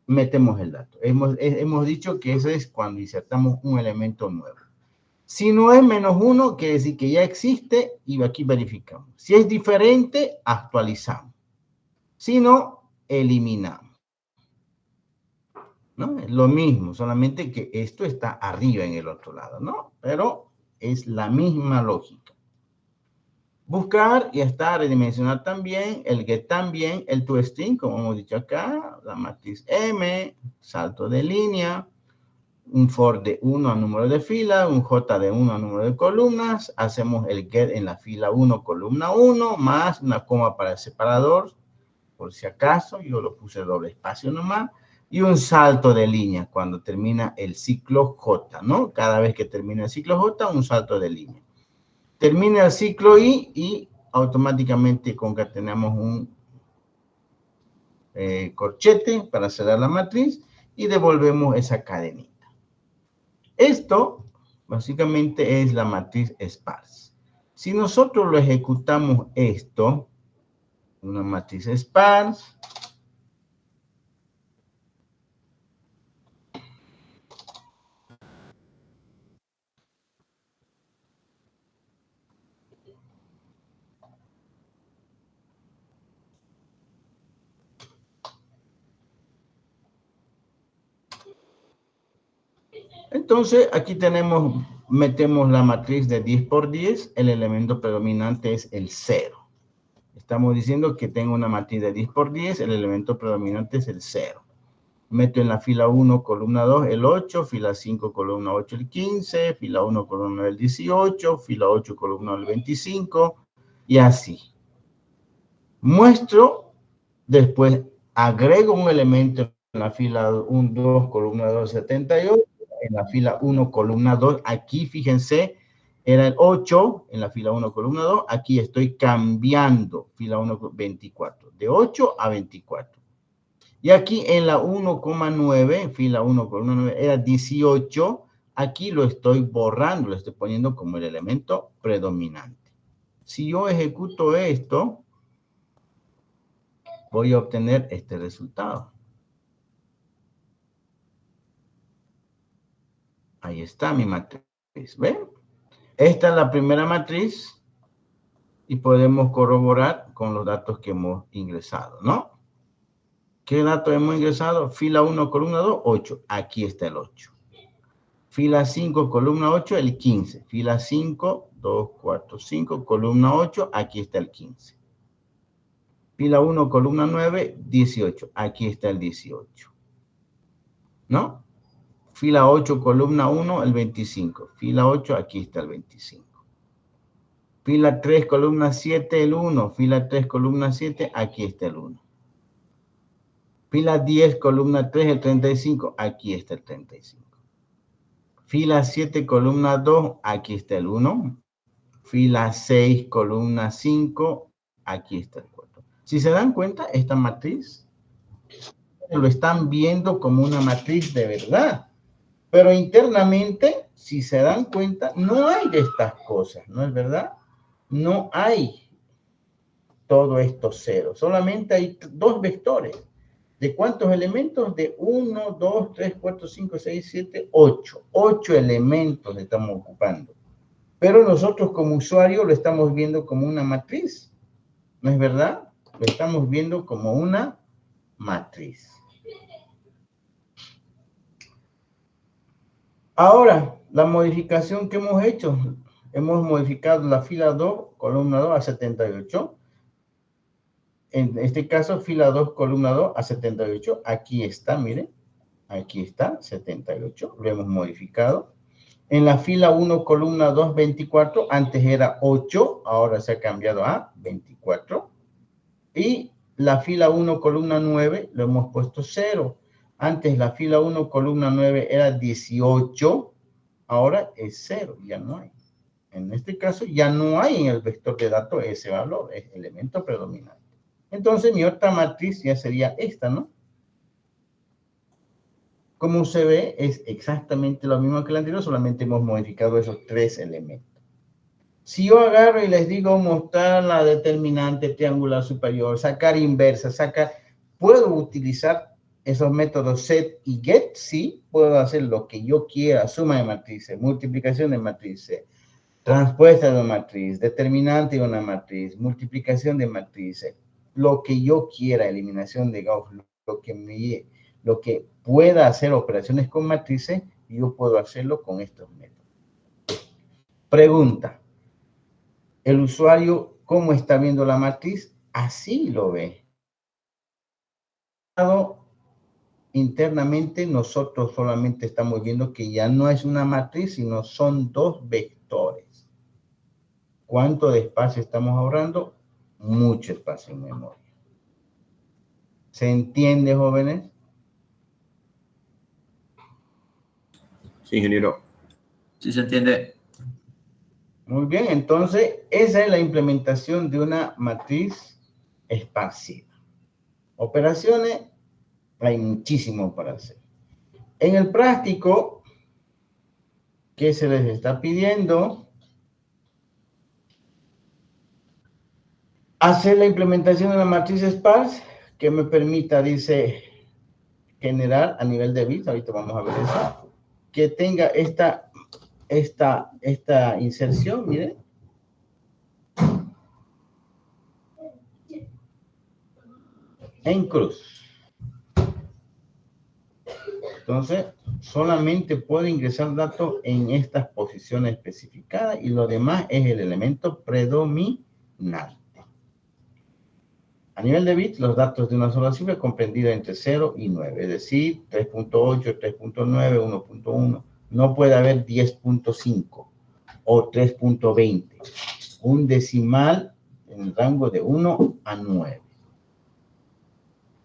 metemos el dato. Hemos dicho que eso es cuando insertamos un elemento nuevo. Si no es menos 1, quiere decir que ya existe y aquí verificamos. Si es diferente, actualizamos. Si no, eliminamos. ¿No? Es lo mismo, solamente que esto está arriba en el otro lado, ¿no? Pero es la misma lógica. Buscar y está, redimensionar también, el get también, el toString, como hemos dicho acá, la matriz M, salto de línea, un for de 1 a número de fila, un j de 1 a número de columnas, hacemos el get en la fila 1, columna 1, más una coma para el separador, por si acaso, yo lo puse doble espacio nomás, y un salto de línea cuando termina el ciclo J, ¿no? Cada vez que termina el ciclo J, un salto de línea. Termina el ciclo I y automáticamente concatenamos un corchete para cerrar la matriz y devolvemos esa cadenita. Esto básicamente es la matriz sparse. Si nosotros lo ejecutamos esto, una matriz sparse, entonces aquí metemos la matriz de 10 por 10, el elemento predominante es el 0. Estamos diciendo que tengo una matriz de 10 por 10, el elemento predominante es el 0. Meto en la fila 1, columna 2, el 8, fila 5, columna 8, el 15, fila 1, columna 9, el 18, fila 8, columna 9, el 25, y así. Muestro, después agrego un elemento en la fila 1, 2, columna 2, 78, en la fila 1, columna 2, aquí fíjense, era el 8, en la fila 1, columna 2, aquí estoy cambiando, fila 1, 24, de 8 a 24. Y aquí en la 1,9, fila 1, columna 9, era 18, aquí lo estoy borrando, lo estoy poniendo como el elemento predominante. Si yo ejecuto esto, voy a obtener este resultado. Ahí está mi matriz, ¿ven? Esta es la primera matriz y podemos corroborar con los datos que hemos ingresado, ¿no? ¿Qué datos hemos ingresado? Fila 1, columna 2, 8. Aquí está el 8. Fila 5, columna 8, el 15. Fila 5, 2, 4, 5, columna 8, aquí está el 15. Fila 1, columna 9, 18. Aquí está el 18. ¿No? Fila 8, columna 1, el 25. Fila 8, aquí está el 25. Fila 3, columna 7, el 1. Fila 3, columna 7, aquí está el 1. Fila 10, columna 3, el 35. Aquí está el 35. Fila 7, columna 2, aquí está el 1. Fila 6, columna 5, aquí está el 4. Si se dan cuenta, esta matriz lo están viendo como una matriz de verdad. Pero internamente, si se dan cuenta, no hay de estas cosas, ¿no es verdad? No hay todo esto cero. Solamente hay dos vectores. ¿De cuántos elementos? De 1, 2, 3, 4, 5, 6, 7, 8. 8 elementos estamos ocupando. Pero nosotros como usuario lo estamos viendo como una matriz. ¿No es verdad? Lo estamos viendo como una matriz. Ahora, la modificación que hemos hecho. Hemos modificado la fila 2, columna 2 a 78. En este caso, fila 2, columna 2 a 78. Aquí está, miren. Aquí está, 78. Lo hemos modificado. En la fila 1, columna 2, 24. Antes era 8. Ahora se ha cambiado a 24. Y la fila 1, columna 9, lo hemos puesto 0. Antes la fila 1, columna 9 era 18. Ahora es 0. Ya no hay. En este caso, ya no hay en el vector de datos ese valor. Es elemento predominante. Entonces, mi otra matriz ya sería esta, ¿no? Como se ve, es exactamente lo mismo que la anterior, solamente hemos modificado esos 3 elementos. Si yo agarro y les digo mostrar la determinante triangular superior, sacar inversa, ¿puedo utilizar esos métodos set y get? Sí, puedo hacer lo que yo quiera, suma de matrices, multiplicación de matrices, transpuesta de una matriz, determinante de una matriz, multiplicación de matrices, lo que yo quiera, eliminación de Gauss, lo que pueda hacer operaciones con matrices, yo puedo hacerlo con estos métodos. Pregunta. El usuario, ¿cómo está viendo la matriz? Así lo ve. Internamente, nosotros solamente estamos viendo que ya no es una matriz, sino son 2 vectores. ¿Cuánto de espacio estamos ahorrando? Mucho espacio en memoria. ¿Se entiende, jóvenes? Sí, ingeniero. Sí, se entiende. Muy bien, entonces esa es la implementación de una matriz expansiva. Operaciones, hay muchísimo para hacer. En el práctico, ¿qué se les está pidiendo? Hacer la implementación de una matriz sparse que me permita, dice, generar a nivel de bits, ahorita vamos a ver eso, que tenga esta inserción, miren. En cruz. Entonces, solamente puede ingresar datos en estas posiciones especificadas y lo demás es el elemento predominante. A nivel de bits, los datos de una sola cifra comprendida entre 0 y 9, es decir, 3.8, 3.9, 1.1. No puede haber 10.5 o 3.20. Un decimal en el rango de 1 a 9.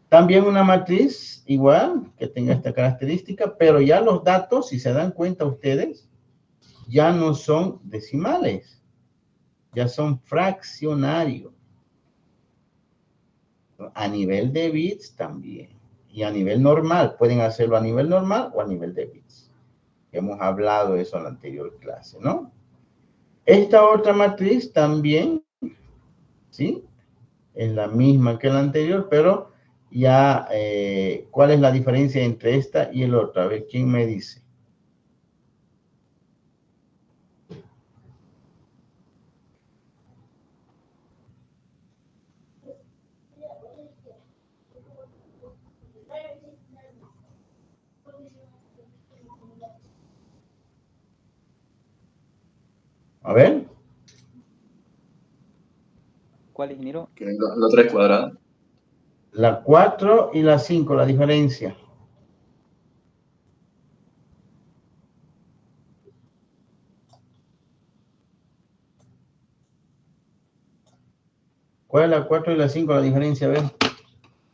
También una matriz igual que tenga esta característica, pero ya los datos, si se dan cuenta ustedes, ya no son decimales, ya son fraccionarios. A nivel de bits también. Y a nivel normal, pueden hacerlo a nivel normal o a nivel de bits. Hemos hablado de eso en la anterior clase, ¿no? Esta otra matriz también, ¿sí? Es la misma que la anterior, pero ya, ¿cuál es la diferencia entre esta y el otro? A ver, ¿quién me dice? A ver. ¿Cuál, ingeniero? Que la 3 cuadrada. La 4 y la 5, la diferencia. ¿Cuál es la 4 y la 5, la diferencia? A ver.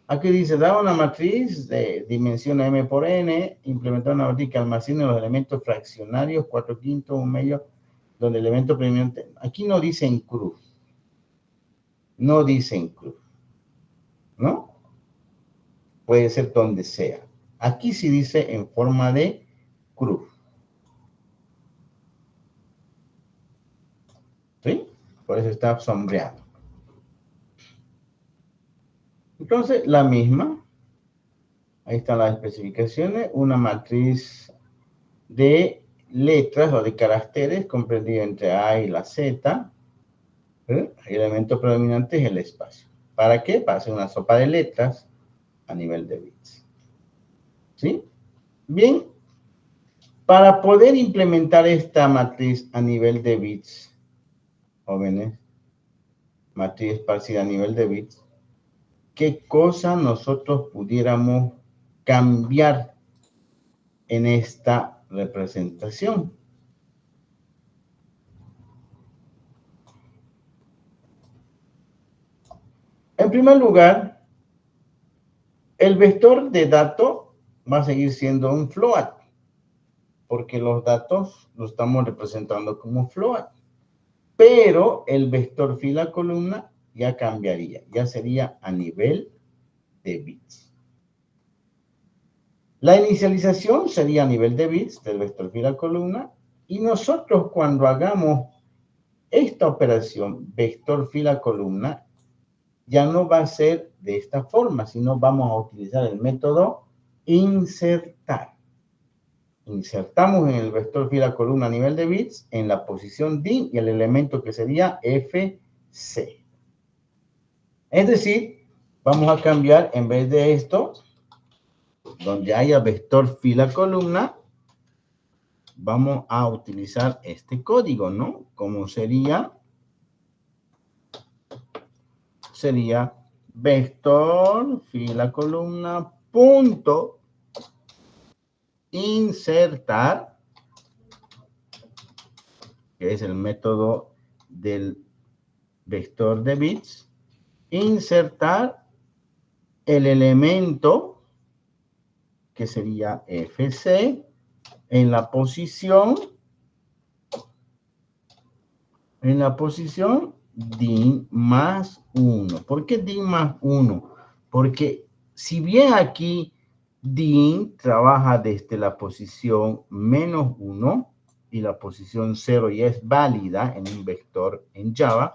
Aquí dice, da una matriz de dimensión m por n, implementar una matriz que almacene los elementos fraccionarios, 4/5, 1/2, donde el elemento predominante. Aquí no dice en cruz. No dice en cruz. ¿No? Puede ser donde sea. Aquí sí dice en forma de cruz. ¿Sí? Por eso está sombreado. Entonces, la misma. Ahí están las especificaciones. Una matriz de letras o de caracteres comprendida entre A y la Z. El elemento predominante es el espacio. ¿Para qué? Para hacer una sopa de letras a nivel de bits. ¿Sí? Bien. Para poder implementar esta matriz a nivel de bits, jóvenes, matriz esparcida a nivel de bits, ¿qué cosa nosotros pudiéramos cambiar en esta representación? En primer lugar, el vector de dato va a seguir siendo un float, porque los datos los estamos representando como float. Pero el vector fila columna ya cambiaría, ya sería a nivel de bits. La inicialización sería a nivel de bits del vector fila columna, y nosotros cuando hagamos esta operación vector fila columna ya no va a ser de esta forma, sino vamos a utilizar el método insertar. Insertamos en el vector fila columna a nivel de bits en la posición DIN y el elemento que sería FC. Es decir, vamos a cambiar en vez de esto, donde haya vector fila columna, vamos a utilizar este código, ¿no? Como sería vector fila columna punto insertar, que es el método del vector de bits, insertar el elemento que sería FC en la posición DIN más 1. ¿Por qué DIN más 1? Porque si bien aquí DIN trabaja desde la posición menos 1 y la posición 0 ya es válida en un vector en Java,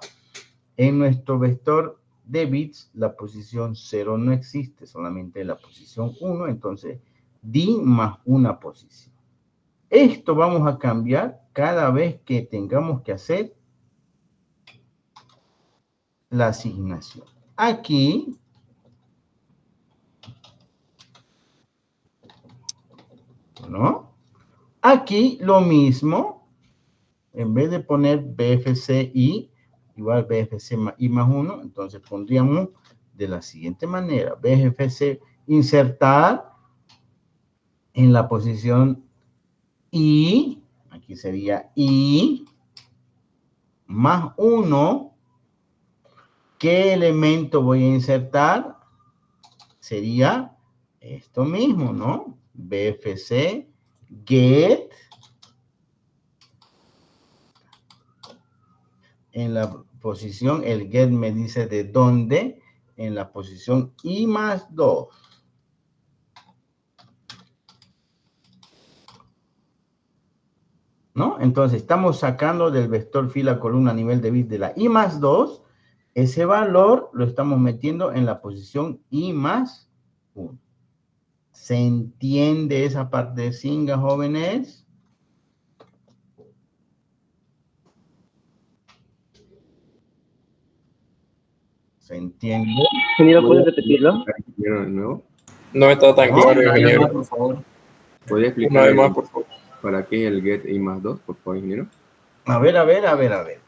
en nuestro vector de bits la posición 0 no existe, solamente la posición 1, entonces DIN más una posición. Esto vamos a cambiar cada vez que tengamos que hacer la asignación. Aquí, ¿no? Aquí lo mismo, en vez de poner BFC I igual BFC I más 1, entonces pondríamos de la siguiente manera, BFC insertar en la posición I, aquí sería I más 1. ¿Qué elemento voy a insertar? Sería esto mismo, ¿no? BFC get en la posición, el get me dice de dónde, en la posición I más 2. ¿No? Entonces estamos sacando del vector fila columna a nivel de bits de la I más 2, ese valor lo estamos metiendo en la posición I más 1. ¿Se entiende esa parte de Singa, jóvenes? ¿Se entiende? Ingeniero, ¿puede repetirlo? De nuevo. No está tan No, claro, Una vez ingeniero. más, por favor. ¿Podría Una explicar vez más, por favor. para qué el get I más 2, por favor, ingeniero? A ver.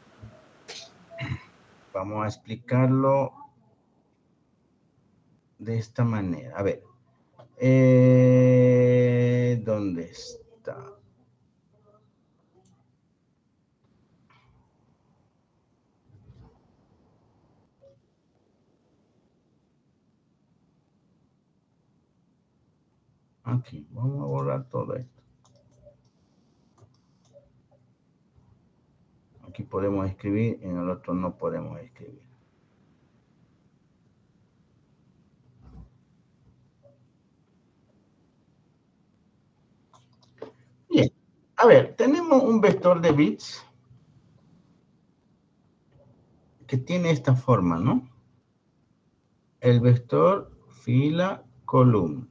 Vamos a explicarlo de esta manera. A ver. ¿Dónde está? Aquí, vamos a borrar todo esto. Aquí podemos escribir, en el otro no podemos escribir. Bien, a ver, tenemos un vector de bits que tiene esta forma, ¿no? El vector fila columna.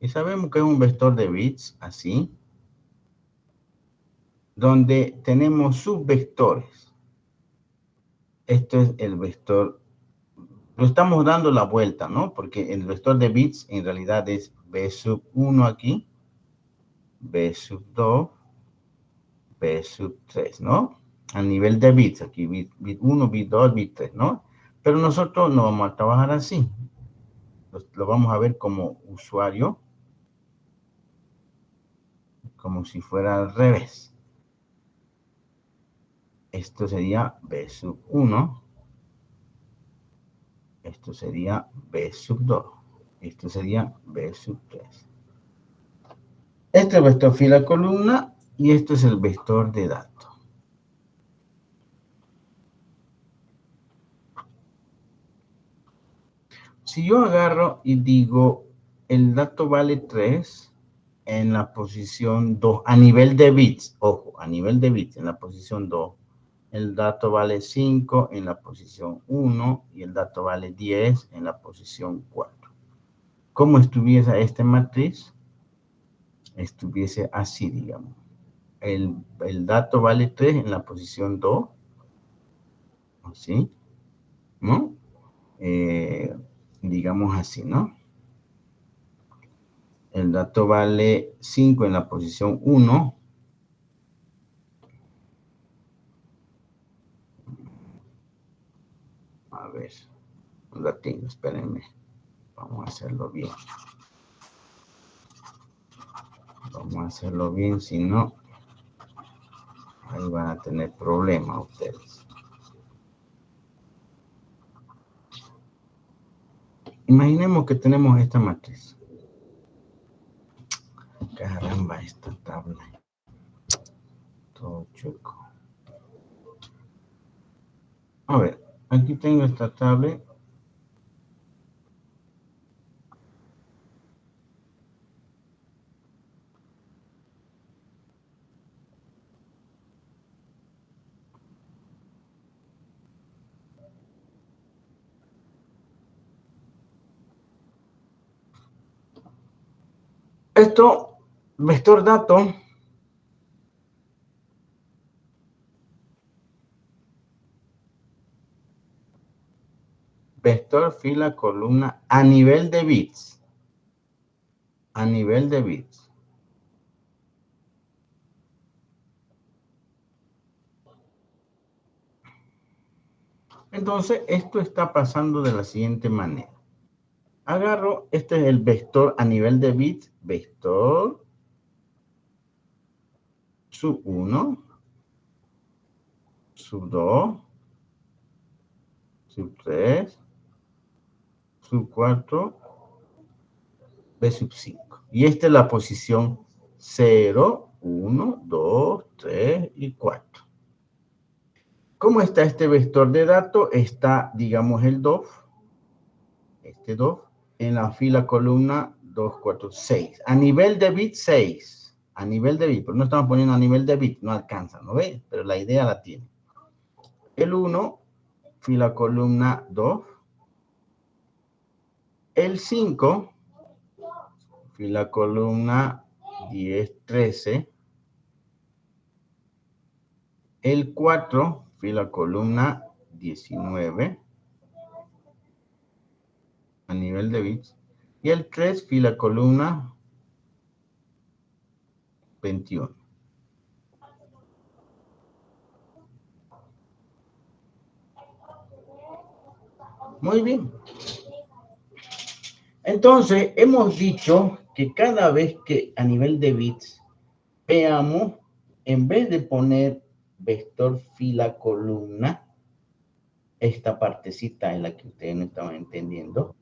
Y sabemos que es un vector de bits, así, donde tenemos subvectores. Esto es el vector, lo estamos dando la vuelta, ¿no? Porque el vector de bits en realidad es B sub 1 aquí, B sub 2, B sub 3, ¿no? A nivel de bits, aquí bit 1, bit 2, bit 3, ¿no? Pero nosotros no vamos a trabajar así. Lo vamos a ver como usuario, como si fuera al revés. Esto sería B sub 1. Esto sería B sub 2. Esto sería B sub 3. Este es el vector fila columna y esto es el vector de datos. Si yo agarro y digo el dato vale 3 en la posición 2, a nivel de bits, ojo, a nivel de bits en la posición 2, el dato vale 5 en la posición 1 y el dato vale 10 en la posición 4. ¿Cómo estuviese esta matriz? Estuviese así, digamos. El dato vale 3 en la posición 2, ¿sí? ¿No? Digamos así, ¿no? El dato vale 5 en la posición 1. A ver, un ratito, espérenme. Vamos a hacerlo bien. Vamos a hacerlo bien, si no, ahí van a tener problemas ustedes. Imaginemos que tenemos esta matriz. Caramba, esta tabla. Todo chueco. A ver, aquí tengo esta tabla. Esto, vector dato, vector fila columna a nivel de bits. A nivel de bits. Entonces, esto está pasando de la siguiente manera. Agarro, este es el vector a nivel de bits, vector sub 1, sub 2, sub 3, sub 4, B sub 5. Y esta es la posición 0, 1, 2, 3 y 4. ¿Cómo está este vector de datos? Está, digamos, el 2, este 2, en la fila columna 2, 4, 6. A nivel de bit 6. A nivel de bit, pero no estamos poniendo a nivel de bit, no alcanza, ¿no ve? Pero la idea la tiene. El 1, fila columna 2. El 5, fila columna 10, 13. El 4, fila columna 19. A nivel de bits. Y el 3, fila columna 21. Muy bien. Entonces, hemos dicho que cada vez que a nivel de bits veamos, en vez de poner vector fila columna, esta partecita en la que ustedes no estaban entendiendo,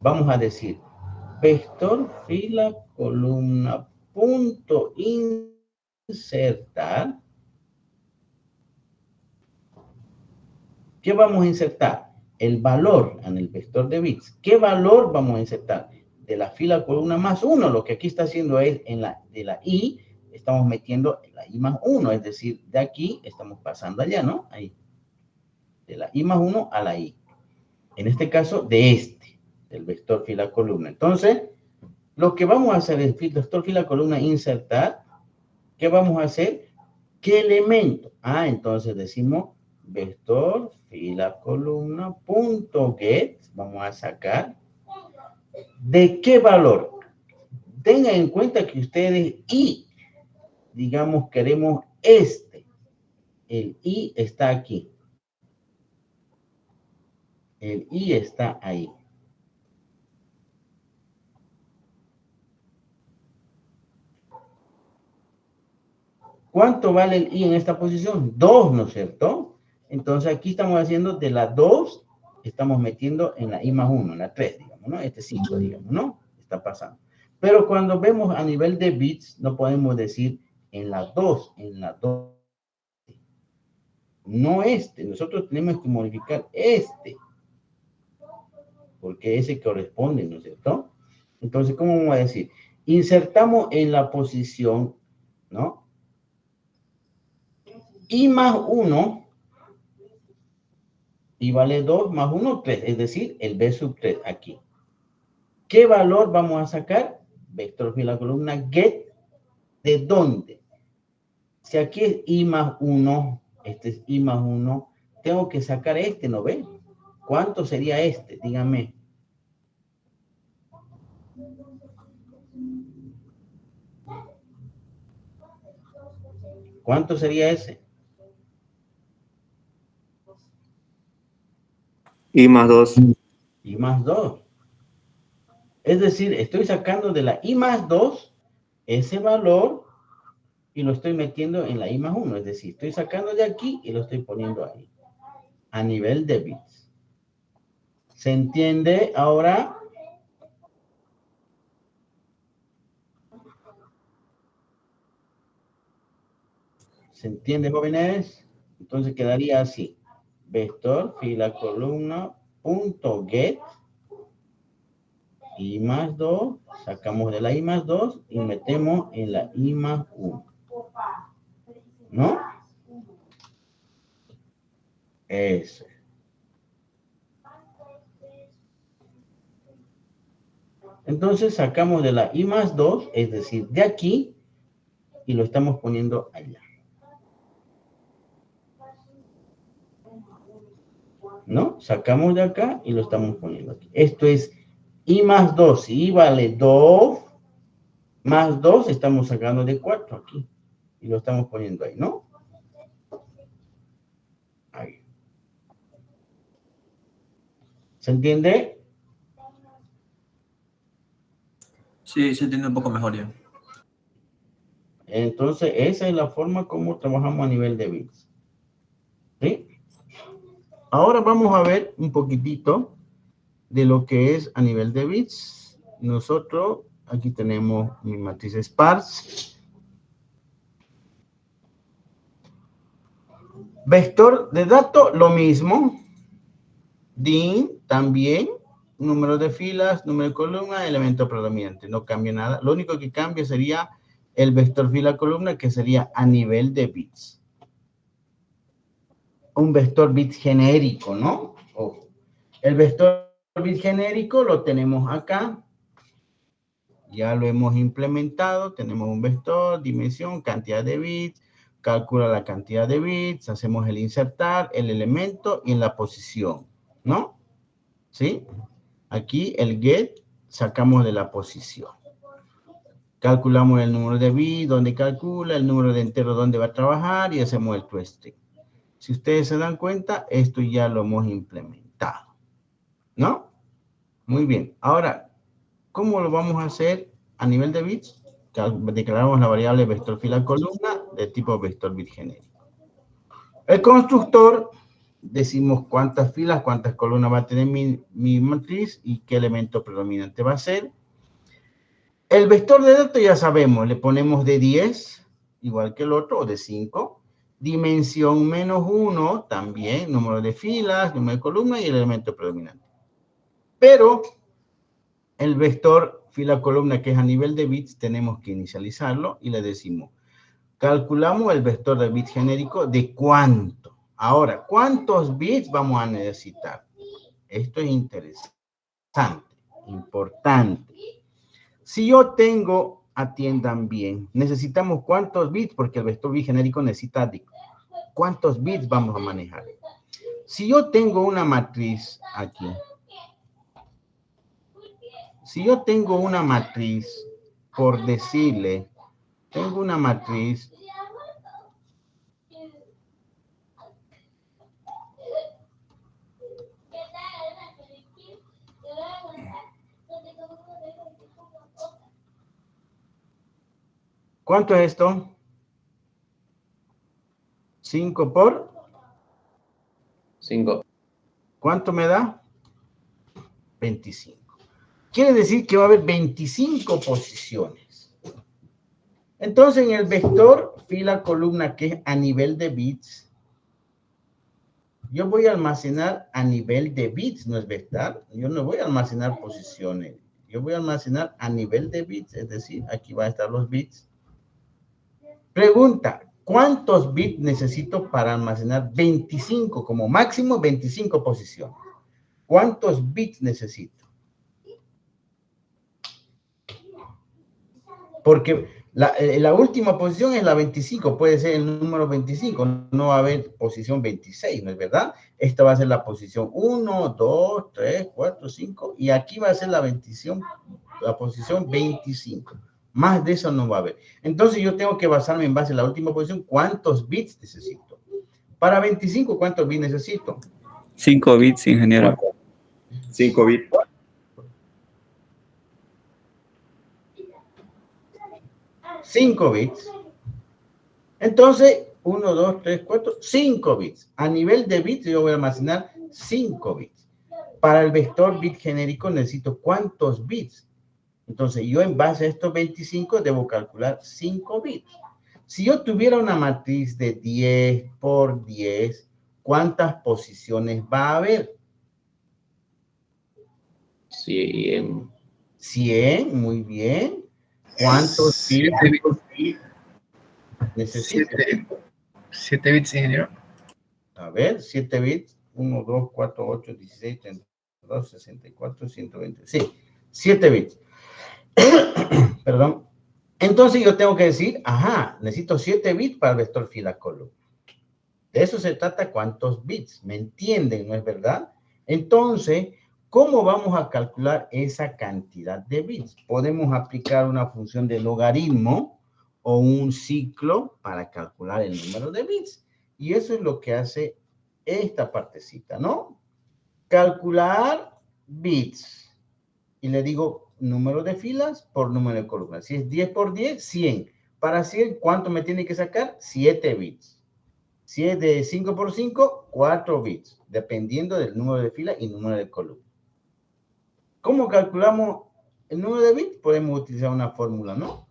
vamos a decir vector fila columna punto insertar. ¿Qué vamos a insertar? El valor en el vector de bits. ¿Qué valor vamos a insertar? De la fila columna más 1. Lo que aquí está haciendo es de la i, estamos metiendo la i más 1. Es decir, de aquí estamos pasando allá, ¿no? Ahí. De la i más 1 a la i. En este caso, del vector fila columna. Entonces, lo que vamos a hacer es vector fila columna insertar. ¿Qué vamos a hacer? ¿Qué elemento? Entonces decimos vector fila columna punto get. Vamos a sacar ¿de qué valor? Tengan en cuenta que ustedes y digamos queremos el i está aquí, el i está ahí. ¿Cuánto vale el i en esta posición? 2, ¿no es cierto? Entonces aquí estamos haciendo de la 2, estamos metiendo en la i más 1, en la 3, digamos, ¿no? Este 5, digamos, ¿no? Está pasando. Pero cuando vemos a nivel de bits, no podemos decir en la 2, en la 2. No este, nosotros tenemos que modificar este. Porque ese corresponde, ¿no es cierto? Entonces, ¿cómo vamos a decir? Insertamos en la posición, ¿no? I más 1, y vale 2 más 1, 3, es decir, el B sub 3 aquí. ¿Qué valor vamos a sacar? Vector fila columna get, ¿de dónde? Si aquí es I más 1, este es I más 1, tengo que sacar este, ¿no ve? ¿Cuánto sería este? Dígame. ¿Cuánto sería ese? I más 2. I más 2. Es decir, estoy sacando de la i más 2 ese valor y lo estoy metiendo en la i más 1. Es decir, estoy sacando de aquí y lo estoy poniendo ahí. A nivel de bits. ¿Se entiende ahora? ¿Se entiende, jóvenes? Entonces quedaría así. Vector, fila, columna, punto get. I más 2. Sacamos de la i más 2 y metemos en la i más 1. ¿No? Eso. Entonces sacamos de la i más 2, es decir, de aquí, y lo estamos poniendo allá. ¿No? Sacamos de acá y lo estamos poniendo aquí. Esto es i más 2. Si i vale 2, más 2, estamos sacando de 4 aquí. Y lo estamos poniendo ahí, ¿no? Ahí. ¿Se entiende? Sí, se entiende un poco mejor ya. Entonces, esa es la forma como trabajamos a nivel de bits. ¿Sí? Ahora vamos a ver un poquitito de lo que es a nivel de bits. Nosotros, aquí tenemos mi matriz sparse. Vector de datos, lo mismo. DIN, también. Número de filas, número de columna, elemento predominante. No cambia nada. Lo único que cambia sería el vector fila columna, que sería a nivel de bits. Un vector bit genérico, ¿no? Ojo. El vector bit genérico lo tenemos acá. Ya lo hemos implementado. Tenemos un vector, dimensión, cantidad de bits. Calcula la cantidad de bits. Hacemos el insertar, el elemento y en la posición, ¿no? ¿Sí? Aquí el get sacamos de la posición. Calculamos el número de bits, donde calcula, el número de entero, donde va a trabajar y hacemos el toString. Si ustedes se dan cuenta, esto ya lo hemos implementado. ¿No? Muy bien. Ahora, ¿cómo lo vamos a hacer a nivel de bits? Declaramos la variable vector fila columna de tipo vector bit genérico. El constructor, decimos cuántas filas, cuántas columnas va a tener mi matriz y qué elemento predominante va a ser. El vector de datos ya sabemos, le ponemos de 10, igual que el otro, o de 5. Dimensión -1, también, número de filas, número de columnas y el elemento predominante. Pero el vector fila columna, que es a nivel de bits, tenemos que inicializarlo y le decimos, calculamos el vector de bit genérico de cuánto. Ahora, ¿cuántos bits vamos a necesitar? Esto es interesante, importante. Si yo tengo, atiendan bien, necesitamos cuántos bits, porque el vector bit genérico necesita cuántos bits vamos a manejar. Si yo tengo una matriz aquí, si yo tengo una matriz, por decirle, tengo una matriz ¿cuánto es esto? 5 por 5. ¿cuánto me da? 25. Quiere decir que va a haber 25 posiciones. Entonces, en el vector fila columna, que es a nivel de bits, yo voy a almacenar a nivel de bits, no es vector. Yo no voy a almacenar posiciones. Yo voy a almacenar a nivel de bits, es decir, aquí van a estar los bits. Pregunta, ¿cuántos bits necesito para almacenar 25, como máximo 25 posiciones? ¿Cuántos bits necesito? Porque la última posición es la 25, puede ser el número 25, no va a haber posición 26, ¿no es verdad? Esta va a ser la posición 1, 2, 3, 4, 5, y aquí va a ser la posición 25. Más de eso no va a haber. Entonces yo tengo que basarme en base a la última posición, ¿cuántos bits necesito? Para 25, ¿cuántos bits necesito? 5 bits, ingeniero. 5 bits. 5 bits. Entonces, 1, 2, 3, 4, 5 bits. A nivel de bits, yo voy a almacenar 5 bits. Para el vector bit genérico necesito ¿cuántos bits? Entonces, yo en base a estos 25 debo calcular 5 bits. Si yo tuviera una matriz de 10 por 10, ¿cuántas posiciones va a haber? 100. 100, muy bien. ¿Cuántos bits necesito? 7 bits, ingeniero. A ver, 7 bits. 1, 2, 4, 8, 16, 32, 64, 120. Sí, 7 bits. Perdón. Entonces yo tengo que decir, ajá, necesito 7 bits para el vector fila columna. De eso se trata, cuántos bits. ¿Me entienden? ¿No es verdad? Entonces, ¿cómo vamos a calcular esa cantidad de bits? Podemos aplicar una función de logaritmo o un ciclo para calcular el número de bits. Y eso es lo que hace esta partecita, ¿no? Calcular bits. Y le digo número de filas por número de columnas. Si es 10 por 10, 100. Para 100, ¿cuánto me tiene que sacar? 7 bits. Si es de 5 por 5, 4 bits, dependiendo del número de fila y número de columna. ¿Cómo calculamos el número de bits? Podemos utilizar una fórmula, ¿no?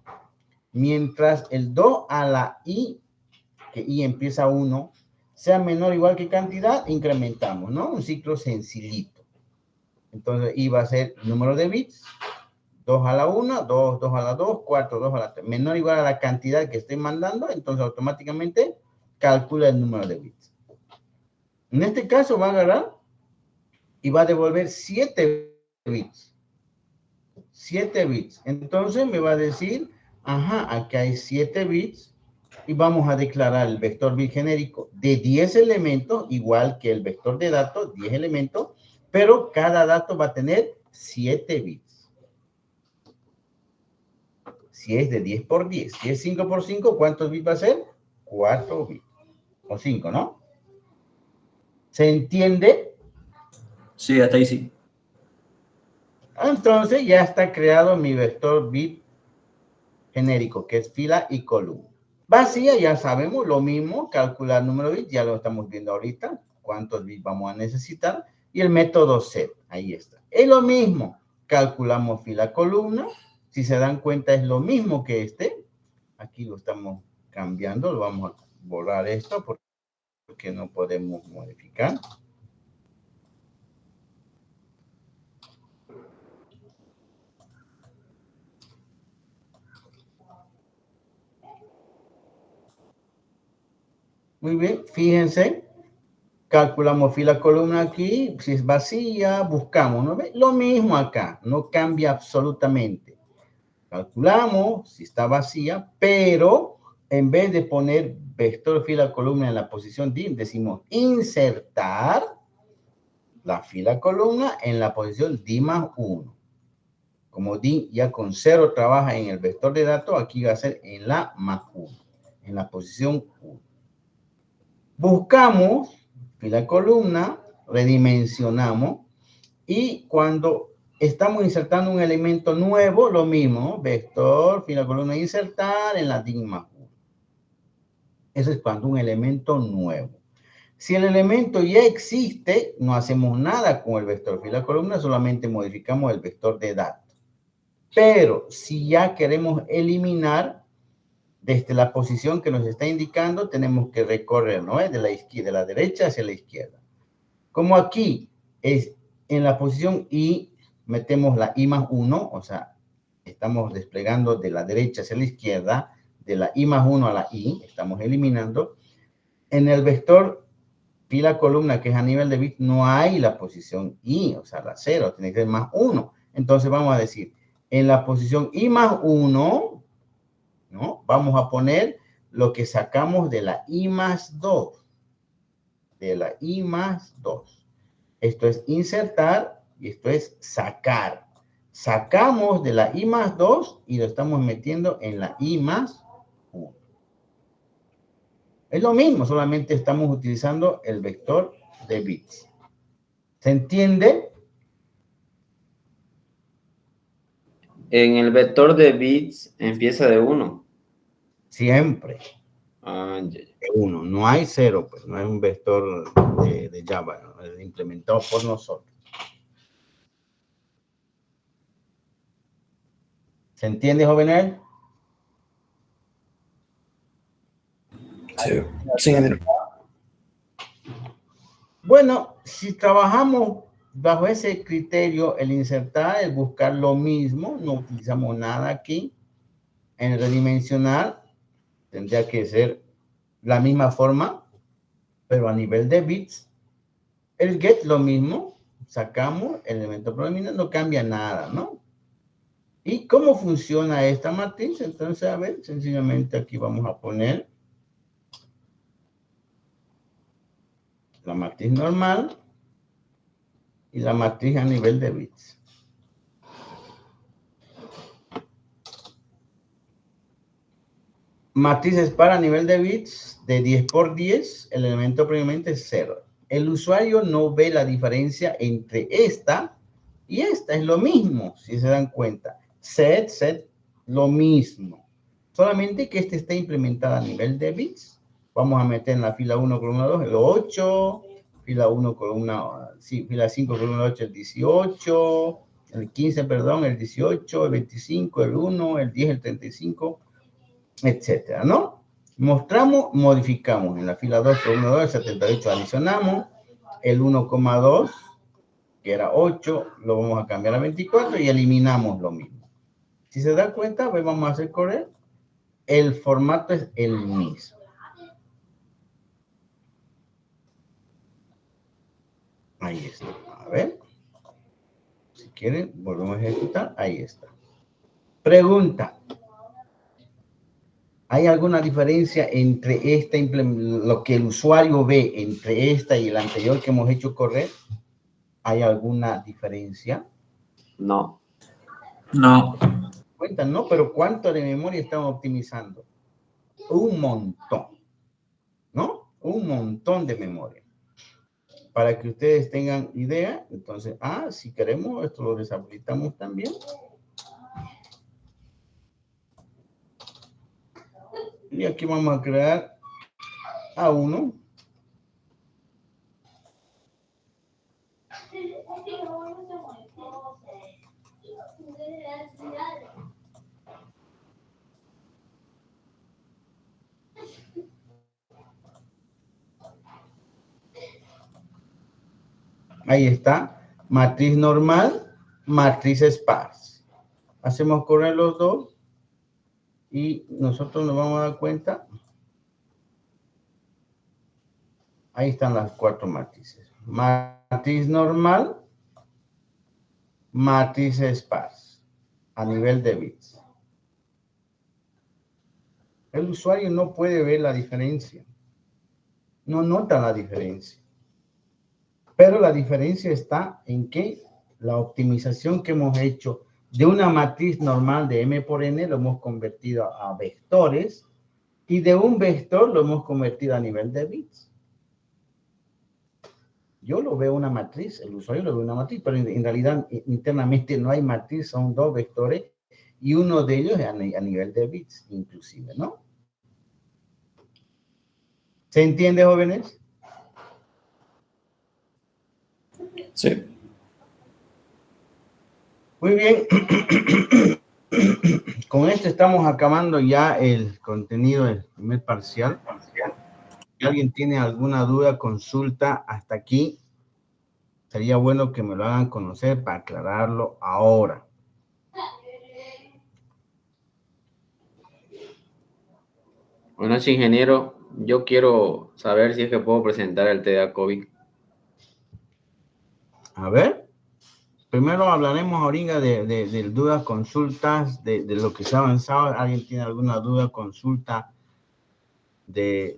Mientras el 2 a la i, que i empieza a 1, sea menor o igual que cantidad, incrementamos, ¿no? Un ciclo sencillito. Entonces, i va a ser número de bits, 2 a la 1, 2, 2 a la 2, 4, 2 a la 3. Menor o igual a la cantidad que estoy mandando, entonces automáticamente calcula el número de bits. En este caso va a agarrar y va a devolver 7 bits. 7 bits. Entonces me va a decir, ajá, aquí hay 7 bits y vamos a declarar el vector bit genérico de 10 elementos, igual que el vector de datos, 10 elementos, pero cada dato va a tener 7 bits. Si es de 10 por 10, si es 5 por 5, ¿cuántos bits va a ser? 4 bits. O 5, ¿no? ¿Se entiende? Sí, hasta ahí sí. Entonces ya está creado mi vector bit genérico, que es fila y columna. Vacía, ya sabemos lo mismo, calcular número de bits, ya lo estamos viendo ahorita, cuántos bits vamos a necesitar, y el método set, ahí está. Es lo mismo, calculamos fila columna, si se dan cuenta es lo mismo que este, aquí lo estamos cambiando, lo vamos a borrar esto porque no podemos modificar. Muy bien, fíjense, calculamos fila columna aquí, si es vacía, buscamos, ¿no ve? Lo mismo acá, no cambia absolutamente. Calculamos si está vacía, pero en vez de poner vector fila columna en la posición DIM, decimos insertar la fila columna en la posición D más 1. Como DIM ya con 0 trabaja en el vector de datos, aquí va a ser en la más 1, en la posición 1. Buscamos fila columna, redimensionamos y cuando estamos insertando un elemento nuevo, lo mismo, vector, fila columna, insertar en la DIM más 1. Eso es cuando un elemento nuevo. Si el elemento ya existe, no hacemos nada con el vector fila columna, solamente modificamos el vector de datos. Pero si ya queremos eliminar desde la posición que nos está indicando, tenemos que recorrer, ¿no? De la izquierda, de la derecha hacia la izquierda. Como aquí es en la posición I, metemos la I más 1, o sea, estamos desplegando de la derecha hacia la izquierda, de la I más 1 a la I, estamos eliminando. En el vector fila columna, que es a nivel de bit, no hay la posición I, o sea, la 0, tiene que ser más 1. Entonces vamos a decir, en la posición I más 1, ¿no? Vamos a poner lo que sacamos de la I más 2. De la I más 2. Esto es insertar y esto es sacar. Sacamos de la I más 2 y lo estamos metiendo en la I más 1. Es lo mismo, solamente estamos utilizando el vector de bits. ¿Se entiende? En el vector de bits empieza de 1. Siempre. Ah, ya, ya. 1. No hay 0, pues no es un vector de Java, ¿no? Es implementado por nosotros. ¿Se entiende, jóvenes? Sí, sí, ingeniero. Bueno, si trabajamos bajo ese criterio, el insertar, el buscar lo mismo, no utilizamos nada aquí. En el redimensionar, tendría que ser la misma forma, pero a nivel de bits. El get lo mismo, sacamos el elemento predominante, no cambia nada, ¿no? ¿Y cómo funciona esta matriz? Entonces, a ver, sencillamente aquí vamos a poner la matriz normal y la matriz a nivel de bits. Matrices para nivel de bits de 10 por 10, el elemento previamente es 0. El usuario no ve la diferencia entre esta y esta, es lo mismo, si se dan cuenta. Set, lo mismo. Solamente que este está implementado a nivel de bits. Vamos a meter en la fila 1, columna 2, el 8, fila 1, columna, sí, fila 5, columna 8, el 18, el 15, perdón, el 18, el 25, el 1, el 10, el 35, etcétera, ¿no? Mostramos, modificamos en la fila 2, columna 2, el 78, adicionamos el 1,2, que era 8, lo vamos a cambiar a 24 y eliminamos lo mismo. Si se da cuenta, pues vamos a hacer correr. El formato es el mismo. Ahí está. A ver. Si quieren, volvemos a ejecutar. Ahí está. Pregunta. ¿Hay alguna diferencia entre esta, lo que el usuario ve entre esta y el anterior que hemos hecho correr? ¿Hay alguna diferencia? No. No. Cuentan, ¿no? Pero ¿cuánto de memoria estamos optimizando? Un montón, ¿no? Un montón de memoria. para que ustedes tengan idea. Entonces, si queremos, esto lo deshabilitamos también. Y aquí vamos a crear A1. Ahí está. Matriz normal, matriz sparse. Hacemos correr los dos y nosotros nos vamos a dar cuenta. Ahí están las 4 matrices. Matriz normal, matriz sparse a nivel de bits. El usuario no puede ver la diferencia. No nota la diferencia. Pero la diferencia está en que la optimización que hemos hecho de una matriz normal de M por N lo hemos convertido a vectores y de un vector lo hemos convertido a nivel de bits. Yo lo veo una matriz, el usuario lo ve una matriz, pero en realidad internamente no hay matriz, son 2 vectores y uno de ellos es a nivel de bits, inclusive, ¿no? ¿Se entiende, jóvenes? Sí. Muy bien. Con esto estamos acabando ya el contenido del primer parcial. Si alguien tiene alguna duda, consulta hasta aquí, sería bueno que me lo hagan conocer para aclararlo ahora. Buenas noches, ingeniero. Yo quiero saber si es que puedo presentar el TDA COVID. A ver, primero hablaremos ahorita de dudas, consultas, de lo que se ha avanzado. ¿Alguien tiene alguna duda, consulta de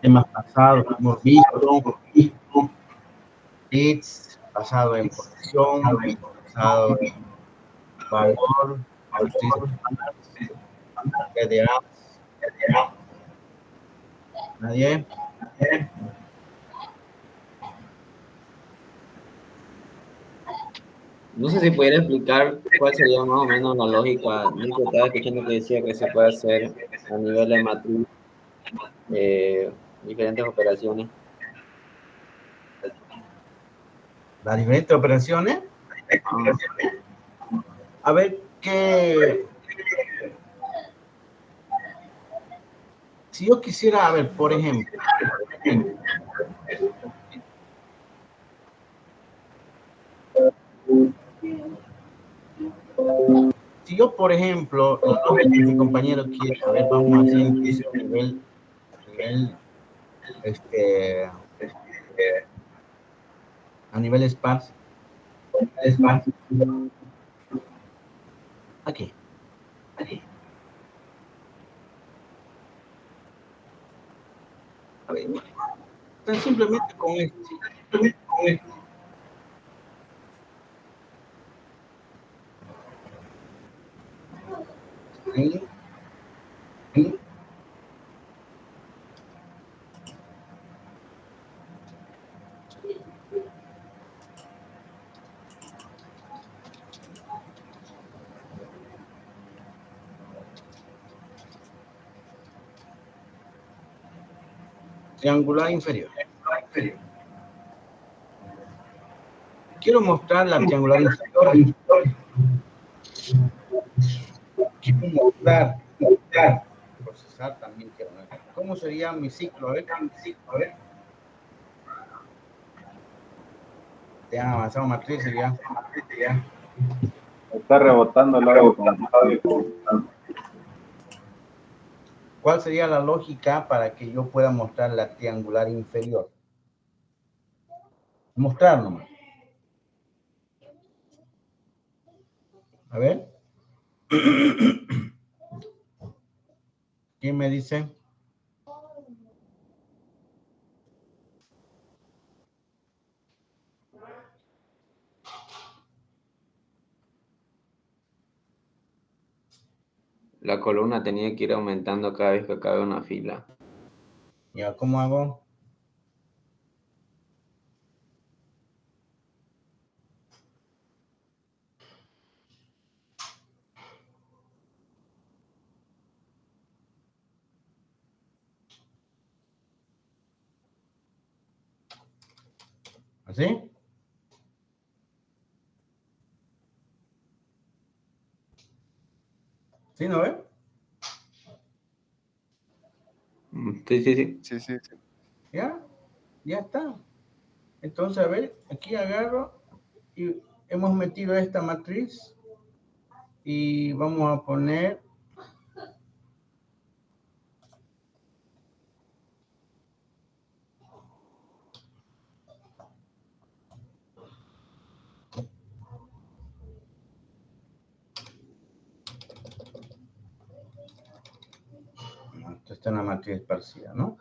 temas pasados que hemos visto? Bits, basado en posición, basado en valor, TDA. ¿Nadie? No sé si pudiera explicar cuál sería más o menos la lógica. Yo estaba escuchando que decía que se puede hacer a nivel de matriz diferentes operaciones. Las diferentes operaciones. A ver, si yo quisiera, a ver, por ejemplo, si yo, por ejemplo, mi compañero quiere, a ver, vamos a hacer incluso nivel, a nivel sparse. Aquí. A ver, tan simplemente con esto. Ahí. Triangular inferior. Quiero mostrar la triangular inferior. Quiero mostrar. Procesar también quiero ver. ¿Cómo sería mi ciclo? A ver. Te han avanzado matrices ya. Está rebotando el audio. ¿Cuál sería la lógica para que yo pueda mostrar la triangular inferior? Mostrar nomás. A ver. ¿Quién me dice? La columna tenía que ir aumentando cada vez que cabe una fila. Ya, ¿cómo hago? ¿Así? ¿Sí, no ve? Sí, sí, sí. Sí, sí, sí. ¿Ya? Ya está. Entonces, a ver, aquí agarro y hemos metido esta matriz y vamos a poner esto está en la matriz esparcida, ¿no?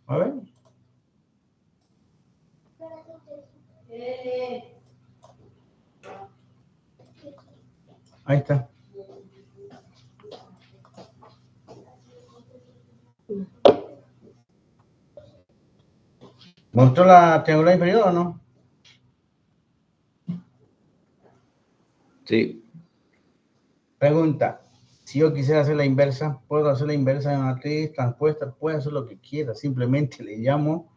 A ver. Ahí está. ¿Mostró la triangular inferior o no? Sí. Pregunta. Si yo quisiera hacer la inversa, ¿puedo hacer la inversa de la matriz transpuesta? Puedo hacer lo que quiera. Simplemente le llamo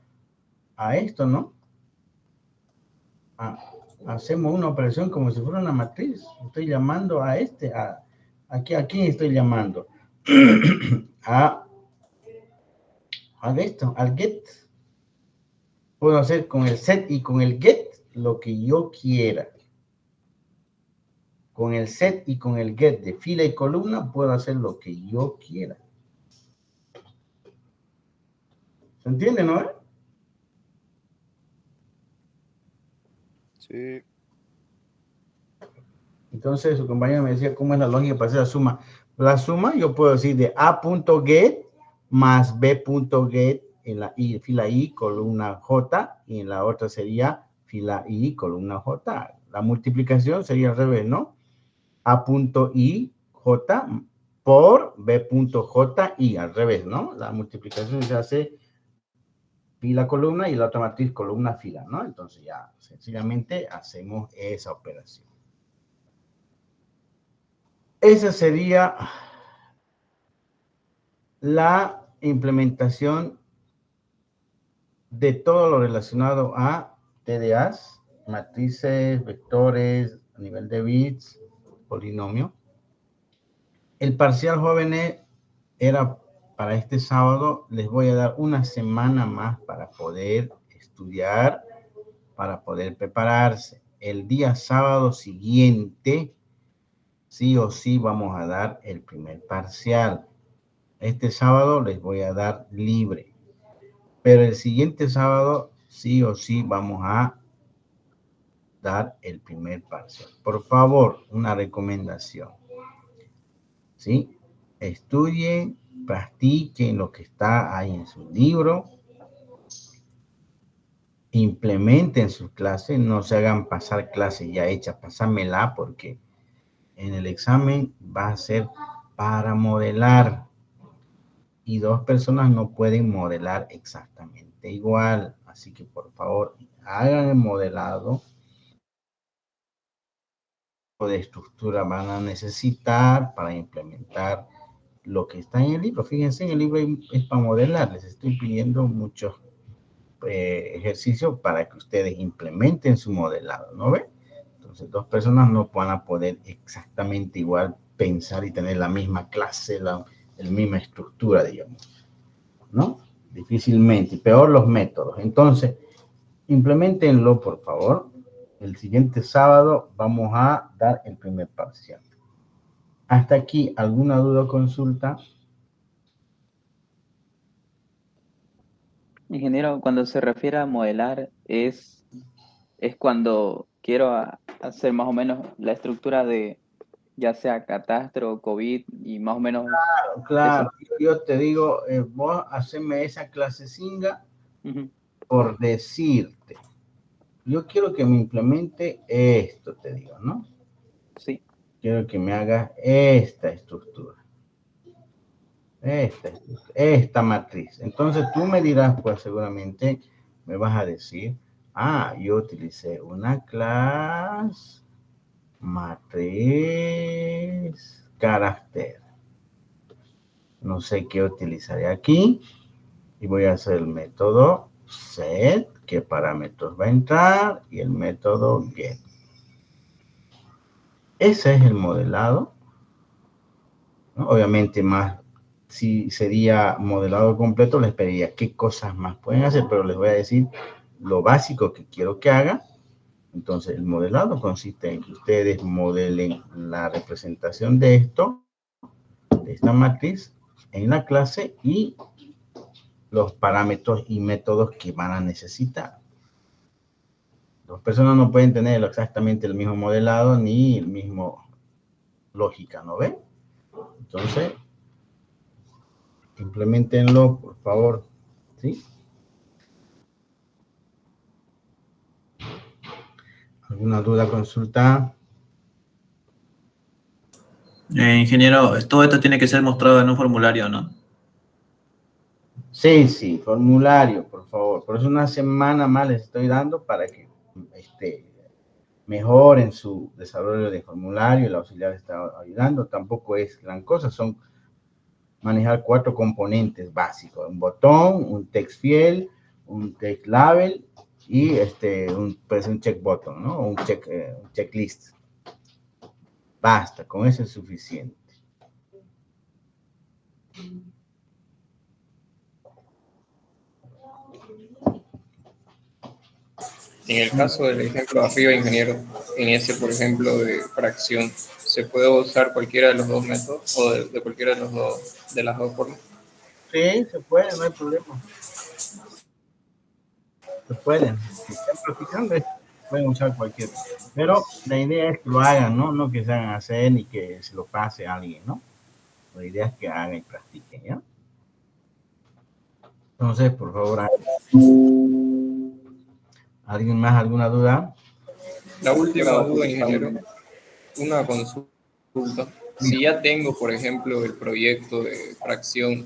a esto, ¿no? Hacemos una operación como si fuera una matriz. Estoy llamando a este. ¿A quién estoy llamando? a esto, al get. Puedo hacer con el set y con el get lo que yo quiera. Con el set y con el get de fila y columna puedo hacer lo que yo quiera. ¿Se entiende, no? Sí. Entonces su compañero me decía cómo es la lógica para hacer la suma. La suma yo puedo decir de a.get más b.get en la fila i, columna j, y en la otra sería fila i, columna j. La multiplicación sería al revés, ¿no? a.i, j por b.j, al revés, ¿no? La multiplicación se hace fila, columna, y la otra matriz, columna, fila, ¿no? Entonces ya sencillamente hacemos esa operación. Esa sería la implementación de todo lo relacionado a TDAs, matrices, vectores, a nivel de bits, polinomio. El parcial, jóvenes, era para este sábado. Les voy a dar una semana más para poder estudiar, para poder prepararse. El día sábado siguiente, sí o sí, vamos a dar el primer parcial. Este sábado les voy a dar libre, pero el siguiente sábado sí o sí vamos a dar el primer parcial. Por favor, una recomendación, ¿sí? Estudien, practiquen lo que está ahí en su libro, implementen sus clases, no se hagan pasar clases ya hechas, pásamela, porque en el examen va a ser para modelar. Y dos personas no pueden modelar exactamente igual. Así que por favor, hagan el modelado. De estructura van a necesitar para implementar lo que está en el libro. Fíjense, en el libro es para modelar. Les estoy pidiendo muchos ejercicios para que ustedes implementen su modelado, ¿no ven? Entonces, dos personas no van a poder exactamente igual pensar y tener la misma clase, la misma estructura, digamos, ¿no? Difícilmente, peor los métodos. Entonces, implementenlo, por favor. El siguiente sábado vamos a dar el primer parcial. Hasta aquí, ¿alguna duda o consulta? Ingeniero, cuando se refiere a modelar, es cuando quiero hacer más o menos la estructura de ya sea catastro o COVID y más o menos Claro, yo te digo, vos haceme esa clasecinga por decirte. Yo quiero que me implemente esto, te digo, ¿no? Sí. Quiero que me hagas esta estructura. esta matriz. Entonces tú me dirás, pues seguramente me vas a decir, yo utilicé una clase matriz carácter. No sé qué utilizaré aquí y voy a hacer el método set, qué parámetros va a entrar, y el método get. Ese es el modelado, ¿no? Obviamente más, si sería modelado completo, les pediría qué cosas más pueden hacer, pero les voy a decir lo básico que quiero que hagan. Entonces, el modelado consiste en que ustedes modelen la representación de esto, de esta matriz, en la clase y los parámetros y métodos que van a necesitar. Dos personas no pueden tener exactamente el mismo modelado ni el mismo lógica, ¿no ven? Entonces, implementenlo, por favor, ¿sí? ¿Alguna duda, consulta? Ingeniero, todo esto tiene que ser mostrado en un formulario, ¿no? Sí, formulario, por favor. Por eso una semana más les estoy dando para que mejoren su desarrollo de formulario. El auxiliar está ayudando. Tampoco es gran cosa, son manejar 4 componentes básicos: un botón, un text field, un text label y un check button, ¿no? Un checklist. Basta, con eso es suficiente. En el caso del ejemplo de arriba, ingeniero, en ese, por ejemplo, de fracción, ¿se puede usar cualquiera de los dos métodos o de cualquiera de las dos formas? Sí, se puede, no hay problema. Se pueden. Si están practicando, pueden usar cualquiera. Pero la idea es que lo hagan, ¿no? No que se hagan hacer ni que se lo pase a alguien, ¿no? La idea es que hagan y practiquen, ¿ya? Entonces, por favor, ¿alguien más, alguna duda? La última duda, ingeniero, una consulta. Si ya tengo, por ejemplo, el proyecto de fracción,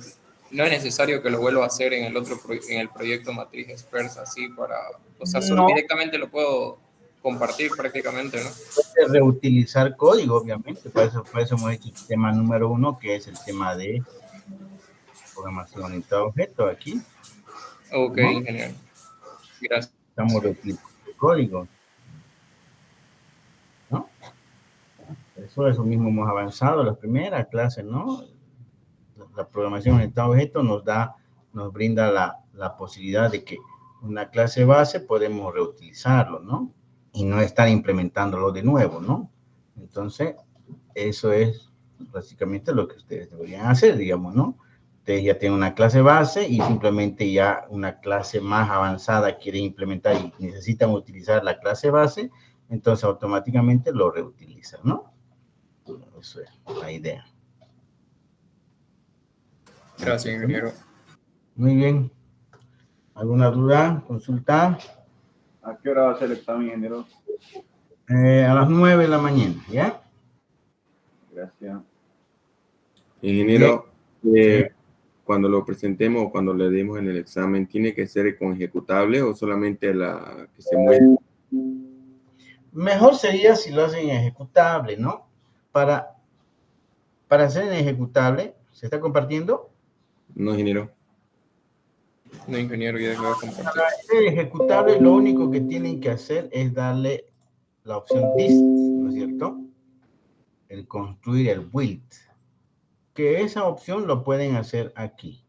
no es necesario que lo vuelva a hacer en el proyecto matriz dispersa, así para, o sea, solo No, directamente lo puedo compartir prácticamente, ¿no? puede reutilizar código, obviamente. Por eso hemos hecho el tema número 1, que es el tema de programación orientada a objetos aquí. Ok, ¿no? ingeniero. Gracias. Estamos reutilizando el código, ¿no? Eso mismo hemos avanzado en las primeras clases, ¿no? La programación orientada a objetos nos brinda la posibilidad de que una clase base podemos reutilizarlo, ¿no? Y no estar implementándolo de nuevo, ¿no? Entonces, eso es básicamente lo que ustedes deberían hacer, digamos, ¿no? Ustedes ya tienen una clase base y simplemente ya una clase más avanzada quieren implementar y necesitan utilizar la clase base, entonces automáticamente lo reutilizan, ¿no? Eso es la idea. Gracias, ingeniero. Muy bien. ¿Alguna duda? ¿Consulta? ¿A qué hora va a ser el examen, ingeniero? A las 9 de la mañana, ¿ya? Gracias. Ingeniero, Sí. cuando lo presentemos o cuando le demos en el examen, ¿tiene que ser con ejecutable o solamente la que se muestre? Mejor sería si lo hacen ejecutable, ¿no? Para hacer en ejecutable, ¿se está compartiendo? No, ingeniero. No, ingeniero, ya dejó de compartir. Para hacer ejecutable, lo único que tienen que hacer es darle la opción dist, ¿no es cierto? El construir el build. Que esa opción lo pueden hacer aquí.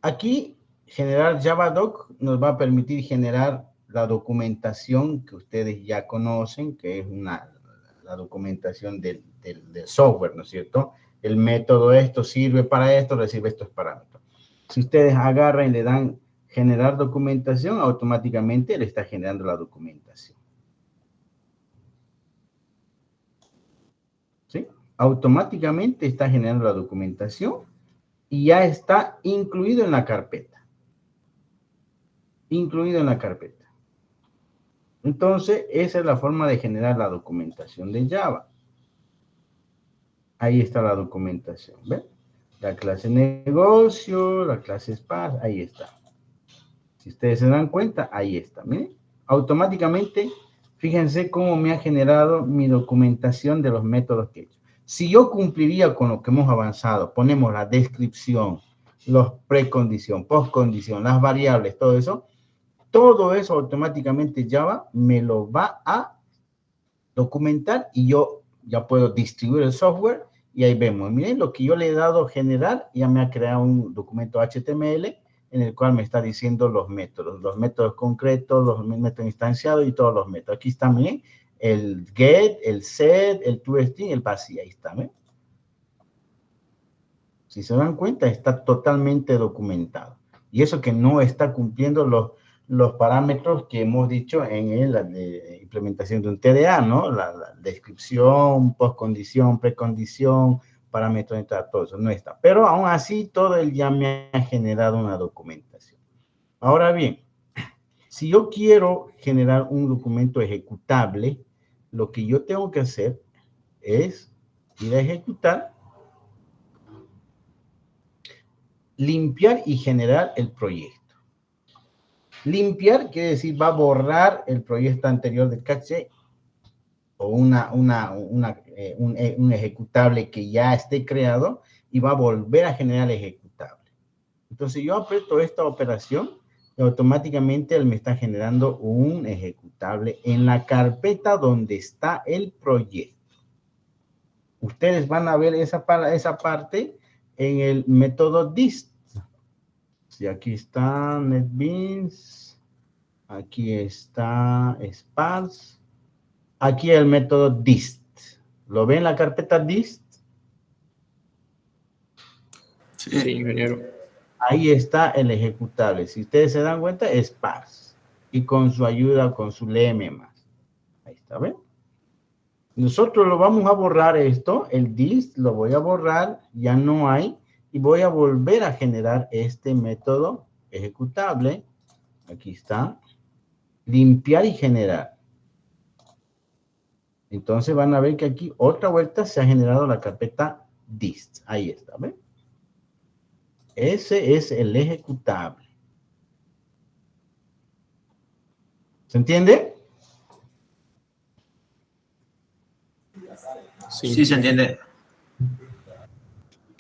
Aquí, generar JavaDoc nos va a permitir generar la documentación que ustedes ya conocen, que es la documentación del software, ¿no es cierto? El método esto sirve para esto, recibe estos parámetros. Si ustedes agarran y le dan generar documentación, automáticamente le está generando la documentación. ¿Sí? Automáticamente está generando la documentación y ya está incluido en la carpeta. Incluido en la carpeta. Entonces, esa es la forma de generar la documentación de Java. Ahí está la documentación, ¿ven? La clase negocio, la clase spa, ahí está. Si ustedes se dan cuenta, ahí está, miren. Automáticamente, fíjense cómo me ha generado mi documentación de los métodos que he hecho. Si yo cumpliría con lo que hemos avanzado, ponemos la descripción, los precondición, postcondición, las variables, todo eso automáticamente Java me lo va a documentar y yo ya puedo distribuir el software y ahí vemos. Miren lo que yo le he dado generar, ya me ha creado un documento HTML en el cual me está diciendo los métodos concretos, los métodos instanciados y todos los métodos. Aquí está, miren, el get, el set, el toString, el vacío, ahí está, ¿ven? Si se dan cuenta, está totalmente documentado. Y eso que no está cumpliendo los parámetros que hemos dicho en la implementación de un TDA, ¿no? La descripción, postcondición, precondición, parámetros de entrada, todo eso no está. Pero aún así, todo él ya me ha generado una documentación. Ahora bien, si yo quiero generar un documento ejecutable, lo que yo tengo que hacer es ir a ejecutar, limpiar y generar el proyecto. Limpiar quiere decir va a borrar el proyecto anterior de caché o un ejecutable que ya esté creado y va a volver a generar el ejecutable. Entonces yo aprieto esta operación y automáticamente él me está generando un ejecutable en la carpeta donde está el proyecto. Ustedes van a ver esa parte en el método dist. Y aquí está NetBeans, aquí está Sparse, aquí el método dist. ¿Lo ven la carpeta dist? Sí, ingeniero. Ahí está el ejecutable. Si ustedes se dan cuenta, es Sparse. Y con su ayuda, con su lm+. Ahí está, ¿ven? Nosotros lo vamos a borrar esto, el dist lo voy a borrar, ya no hay. Y voy a volver a generar este método ejecutable. Aquí está. Limpiar y generar. Entonces van a ver que aquí otra vuelta se ha generado la carpeta dist. Ahí está, ¿ven? Ese es el ejecutable. ¿Se entiende? Sí, se entiende.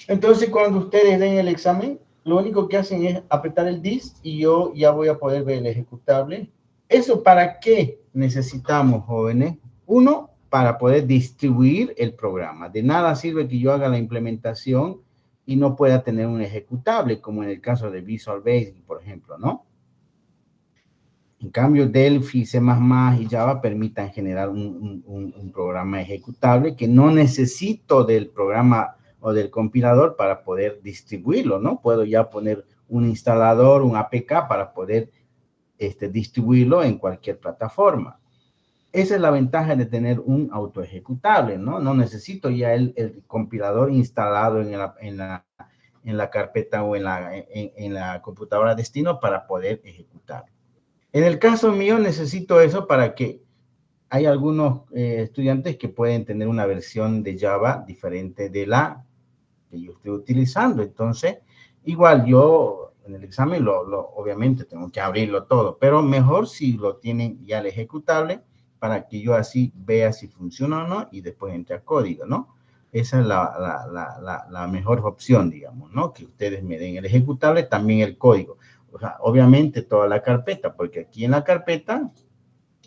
Entonces, cuando ustedes den el examen, lo único que hacen es apretar el dist y yo ya voy a poder ver el ejecutable. ¿Eso para qué necesitamos, jóvenes? Uno, para poder distribuir el programa. De nada sirve que yo haga la implementación y no pueda tener un ejecutable, como en el caso de Visual Basic, por ejemplo, ¿no? En cambio, Delphi, C++ y Java permitan generar un programa ejecutable que no necesito del programa o del compilador para poder distribuirlo, ¿no? Puedo ya poner un instalador, un APK para poder distribuirlo en cualquier plataforma. Esa es la ventaja de tener un autoejecutable, ¿no? No necesito ya el compilador instalado en la carpeta o en la computadora destino para poder ejecutarlo. En el caso mío necesito eso para que hay algunos estudiantes que pueden tener una versión de Java diferente de la que yo estoy utilizando. Entonces, igual yo en el examen obviamente tengo que abrirlo todo, pero mejor si lo tienen ya el ejecutable para que yo así vea si funciona o no y después entre a código, ¿no? Esa es la mejor opción, digamos, ¿no? Que ustedes me den el ejecutable, también el código. O sea, obviamente toda la carpeta, porque aquí en la carpeta,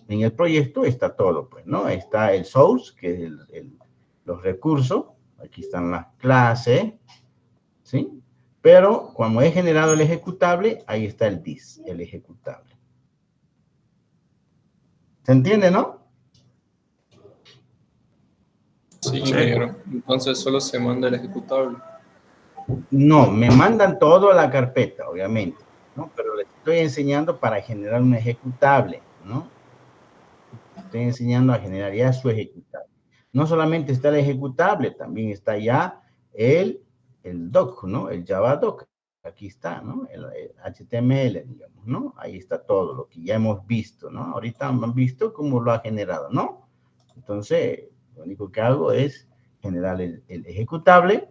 en el proyecto está todo, pues, ¿no? Está el source, que es los recursos, aquí están las clases, ¿sí? Pero cuando he generado el ejecutable, ahí está el dis, el ejecutable. ¿Se entiende, no? Sí, ingeniero. Entonces solo se manda el ejecutable. No, me mandan todo a la carpeta, obviamente, ¿no? Pero les estoy enseñando para generar un ejecutable, ¿no? Estoy enseñando a generar ya su ejecutable. No solamente está el ejecutable, también está ya el doc, ¿no? El Java doc. Aquí está, ¿no? El HTML, digamos, ¿no? Ahí está todo lo que ya hemos visto, ¿no? Ahorita han visto cómo lo ha generado, ¿no? Entonces, lo único que hago es generar el ejecutable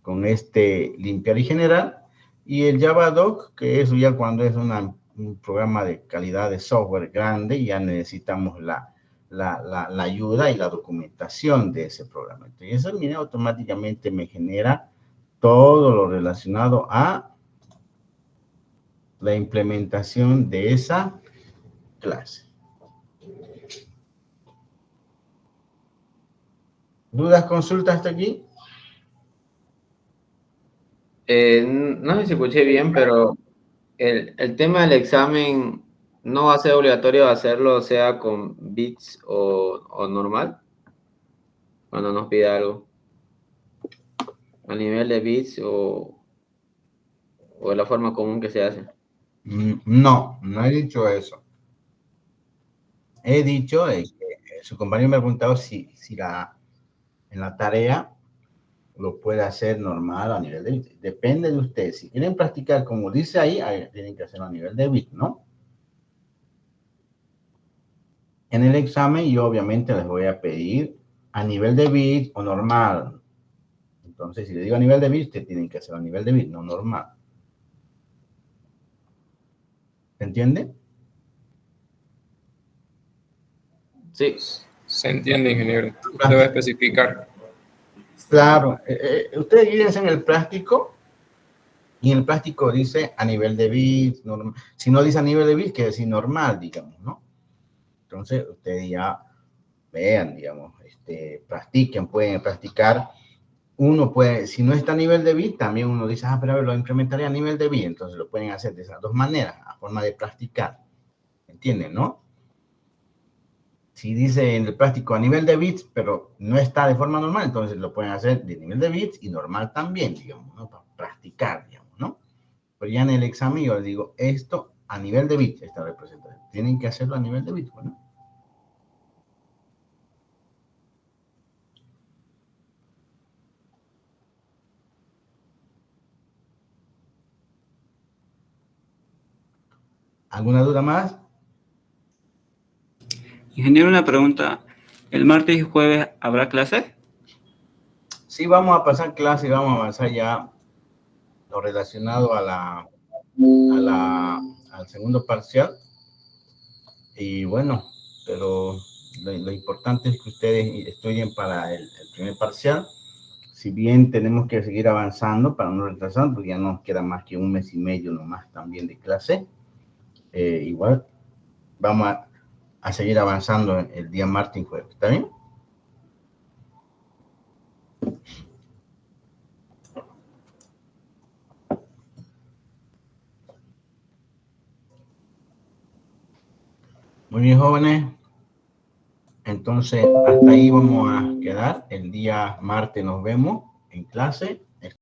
con este limpiar y generar, y el Javadoc, que eso ya cuando es un programa de calidad de software grande, ya necesitamos la ayuda y la documentación de ese programa. Entonces, eso, mira, automáticamente me genera todo lo relacionado a la implementación de esa clase. ¿Dudas, consultas hasta aquí? No sé si escuché bien, pero el tema del examen no va a ser obligatorio hacerlo, sea con bits o normal, cuando nos pida algo. A nivel de bits o de la forma común que se hace. No, no he dicho eso. He dicho que su compañero me ha preguntado si en la tarea lo puede hacer normal a nivel de bit. Depende de ustedes. Si quieren practicar como dice ahí tienen que hacerlo a nivel de bit, ¿no? En el examen yo obviamente les voy a pedir a nivel de bit o normal. Entonces, si le digo a nivel de bit, ustedes tienen que hacerlo a nivel de bit, no normal. ¿Se entiende? Sí. Se entiende, ingeniero. Debe especificar. Claro. Ustedes guíense en el práctico. Y en el práctico dice a nivel de bit, normal. Si no dice a nivel de bit, quiere decir normal, digamos, ¿no? Entonces, ustedes ya vean, digamos, practiquen, pueden practicar. Uno puede, si no está a nivel de bit, también uno dice, pero a ver, lo implementaré a nivel de bit. Entonces, lo pueden hacer de esas dos maneras, a forma de practicar. ¿Entienden, no? Si dice en el práctico a nivel de bits, pero no está de forma normal, entonces lo pueden hacer de nivel de bits y normal también, digamos, ¿no? Para practicar, digamos, ¿no? Pero ya en el examen yo les digo, esto a nivel de bits está representado. Tienen que hacerlo a nivel de bits, ¿no? ¿Alguna duda más? Ingeniero, una pregunta. ¿El martes y jueves habrá clases? Sí, vamos a pasar clase y vamos a avanzar ya lo relacionado al segundo parcial. Y bueno, pero lo importante es que ustedes estudien para el primer parcial. Si bien tenemos que seguir avanzando para no retrasar, porque ya nos queda más que un mes y medio nomás también de clase, igual vamos a seguir avanzando el día martes y jueves. ¿Está bien? Muy bien, jóvenes. Entonces, hasta ahí vamos a quedar. El día martes nos vemos en clase.